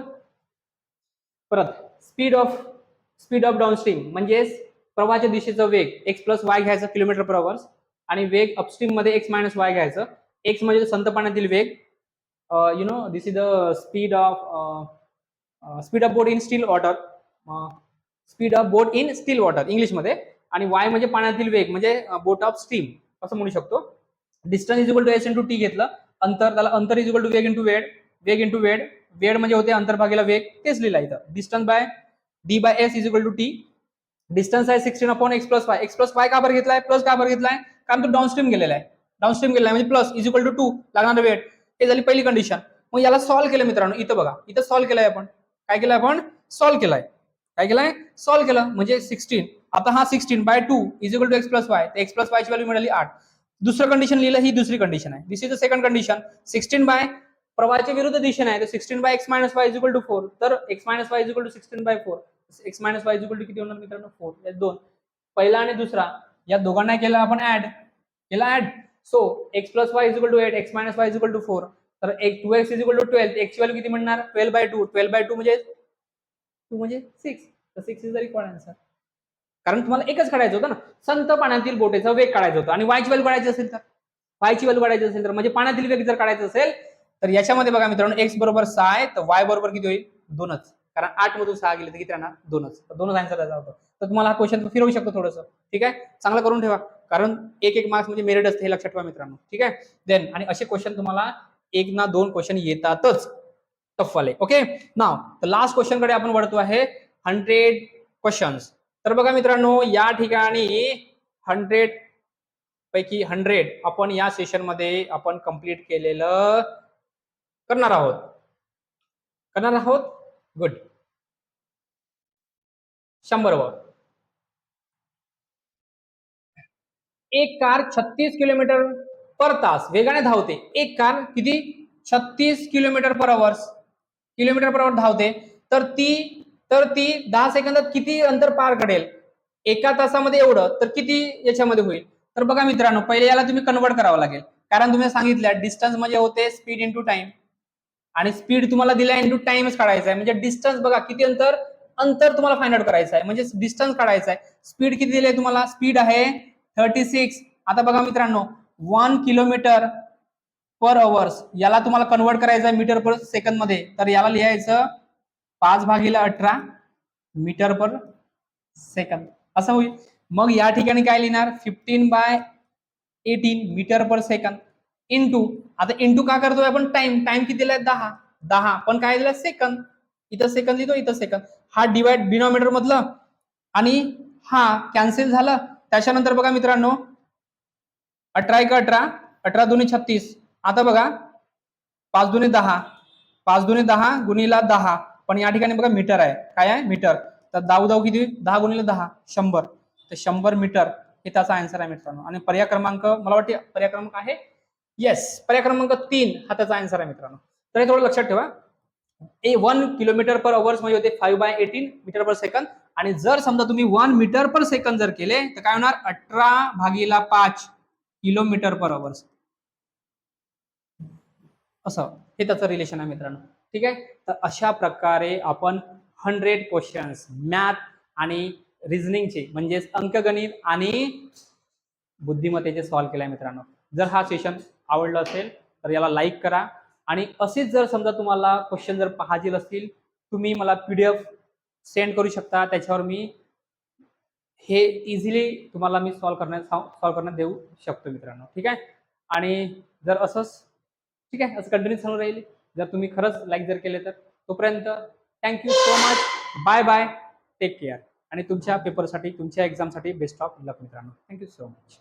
परत speed of speed of downstream म्हणजेच प्रवाहाच्या दिशेचा वेग एक्स प्लस वाय घ्यायचा किलोमीटर पर आवर्स आणि वेग अपस्ट्रीम मध्ये एक्स मायनस वाय घ्यायचं. एक्स म्हणजे संत पाण्यातील वेग, this is the speed of boat in still water, speed of boat in still water इंग्लिशमध्ये, आणि वाय म्हणजे पाण्यातील वेग म्हणजे बोट ऑफ स्टीम असं म्हणू शकतो. Distance is equal to S into T घेतलं, अंतर, त्याला अंतर इज इक्वल टू वेग इंटू वेळ, वेग इंटू वेळ, वेळ म्हणजे होते अंतर भागीला वेग, तेच लिहिला इथं. Distance by D by S is equal to T. Distance आहे 16 upon x plus Y. X plus y का बरं घेतलाय, प्लस का बरं घेतलाय, कारण तो डाऊनस्ट्रीम गेलेला आहे. डाऊनस्ट्रीम गेलेला आहे म्हणजे प्लस इज इक्वल टू 2 लागणार वेळ. हे झाली पहिली कंडिशन. मग याला सॉल्व्ह केलं मित्रांनो, इथं बघा, इथं सॉल्व्ह केलाय आपण. काय केलंय आपण, सॉल्व्ह केलाय. काय केलंय, सॉल्व्ह केलं म्हणजे 16. आता हा 16 by 2 is equal to x plus Y. X plus Y ची व्हॅल्यू मिळाली 8. दुसरं कंडिशन लिहिलं, ही दुसरी कंडिशन आहे. This is the second condition. 16 by प्रवाहाच्या विरुद्ध दिशेने आहे, तर 16 by X minus Y is equal to 4. तर x minus Y is equal to 16 by 4. X minus Y is equal to किती होणार मित्रांनो, 4. या दोन, पहिला आणि दुसरा, या दोघांना केला आपण ऍड, केला add. So x plus y is equal to 8, x minus Y is equal to 4. तर 2x is equal to 12. X ची व्हॅल्यू किती म्हणणार, 12 बाय 2. 12 बाय 2 म्हणजे 2 म्हणजे 6. तर 6 इज द रिक्वायर्ड आन्सर. कारण तुम्हाला एकच काढायचं होतं ना, संत पाण्यातील बोटीचा वेग काढायचा होता. आणि वायची व्हॅल्यू काढायची असेल तर, वायची व्हॅल्यू काढायची असेल तर, म्हणजे पाण्यातील वेग जर काढायचं असेल तर याच्यामध्ये बघा मित्रांनो, एक्स बरोबर 6 आहे, तर वाय बरोबर किती होईल, 2च. कारण 8 मधून 6 गेले तर किती राहणार, 2च. तर 2च आन्सर द्यायचा होता. तर तुम्हाला हा क्वेश्चन फिरवू शकतो थोडंसं, ठीक आहे. चांगलं करून ठेवा, कारण एक मार्क्स म्हणजे मेरिट असते, हे लक्षात ठेवा मित्रांनो, ठीक आहे. देन आणि असे क्वेश्चन तुम्हाला 1 ना 2 क्वेश्चन येतातच टफ वाले. ओके, नाव तर लास्ट क्वेश्चन कडे आपण वळतो आहे, 100 क्वेश्चन्स. तर बघा मित्रांनो, या ठिकाणी 100 पैकी 100 आपण या सेशन मध्ये आपण कंप्लीट केलेलं करणार आहोत. करणार आहोत, गुड. 100 वर एक कार 36 किलोमीटर पर तास वेगाने धावते. एक कार किती, 36 kilometre per hours, kilometre per hour धावते. तर ती 10 सेकंदात किती अंतर पार करेल, एका तासामध्ये एवढं, तर किती याच्यामध्ये होईल. तर बघा मित्रांनो, पहिले याला तुम्ही कन्वर्ट करावं लागेल, कारण तुम्ही सांगितलं डिस्टन्स म्हणजे होते स्पीड इंटू टाइम, आणि स्पीड तुम्हाला दिलाय इंटू टाइमच काढायचा आहे. म्हणजे डिस्टन्स बघा किती अंतर, अंतर तुम्हाला फाइंड आउट करायचं आहे, म्हणजे डिस्टन्स काढायचा आहे. स्पीड किती दिली आहे तुम्हाला, स्पीड आहे 36. आता बघा मित्रांनो, 1 किलोमीटर पर आवर्स, याला तुम्हाला कन्वर्ट करायचं आहे मीटर पर सेकंद मध्ये, तर याला लिहायचं 5/18 मीटर पर सेकंद असं होईल. मग या ठिकाणी काय लिहिणार, 15/18 मीटर पर सेकंद इंटू, आता इंटू का करतोय आपण, टाइम, टाइम किती दिलाय 10, पण काय दिलाय सेकंद, इथं सेकंद लिहितो, इथं सेकंद. हा डिवाइड डिनॉमिनेटर मधलं आणि हा कॅन्सल झालं. त्याच्यानंतर बघा मित्रांनो, 18 18 2 36. आता बघा 5 2 10, 5 2 10 गुणिला 10, पण या ठिकाणी बघा मीटर आहे, काय आहे, मीटर. तर 10 किती, 10 गुणिले 10 100. तर 100 मीटर हे त्याचा आन्सर आहे मित्रांनो. आणि पर्याय क्रमांक, मला वाटते पर्याय क्रमांक आहे, येस, पर्याय क्रमांक 3 हा त्याचा आन्सर आहे मित्रांनो. तर हे थोडं लक्षात ठेवा. 1 किलोमीटर पर आवर्स म्हणजे होते 5/18 मीटर पर सेकंद. आणि जर समजा तुम्ही 1 मीटर पर सेकंद जर केले तर काय होणार, 18/5 किलोमीटर पर आवर्स, असं हे त्याचं रिलेशन आहे मित्रांनो, ठीक आहे. तर अशा प्रकारे आपण 100 क्वेश्चन्स मॅथ आणि रिझनिंगचे म्हणजेच अंकगणित आणि बुद्धिमत्तेचे सॉल्व्ह केलाय मित्रांनो. जर हा सेशन आवडला असेल तर याला लाईक करा, आणि असेच जर समजा तुम्हाला क्वेश्चन जर पाहायचे असतील, तुम्ही मला PDF सेंड करू शकता, त्याच्यावर मी हे इझिली तुम्हाला मी सॉल्व्ह करण्यात देऊ शकतो मित्रांनो, ठीक आहे. आणि जर असंच, ठीक आहे, असं कंटिन्यू चालू राहील जर तुम्ही खरंच लाईक जर केले तर. तोपर्यंत thank you so much, bye bye, take care, आणि तुमच्या पेपरसाठी, तुमच्या एक्झामसाठी बेस्ट ऑफ लक मित्रांनो. Thank you so much.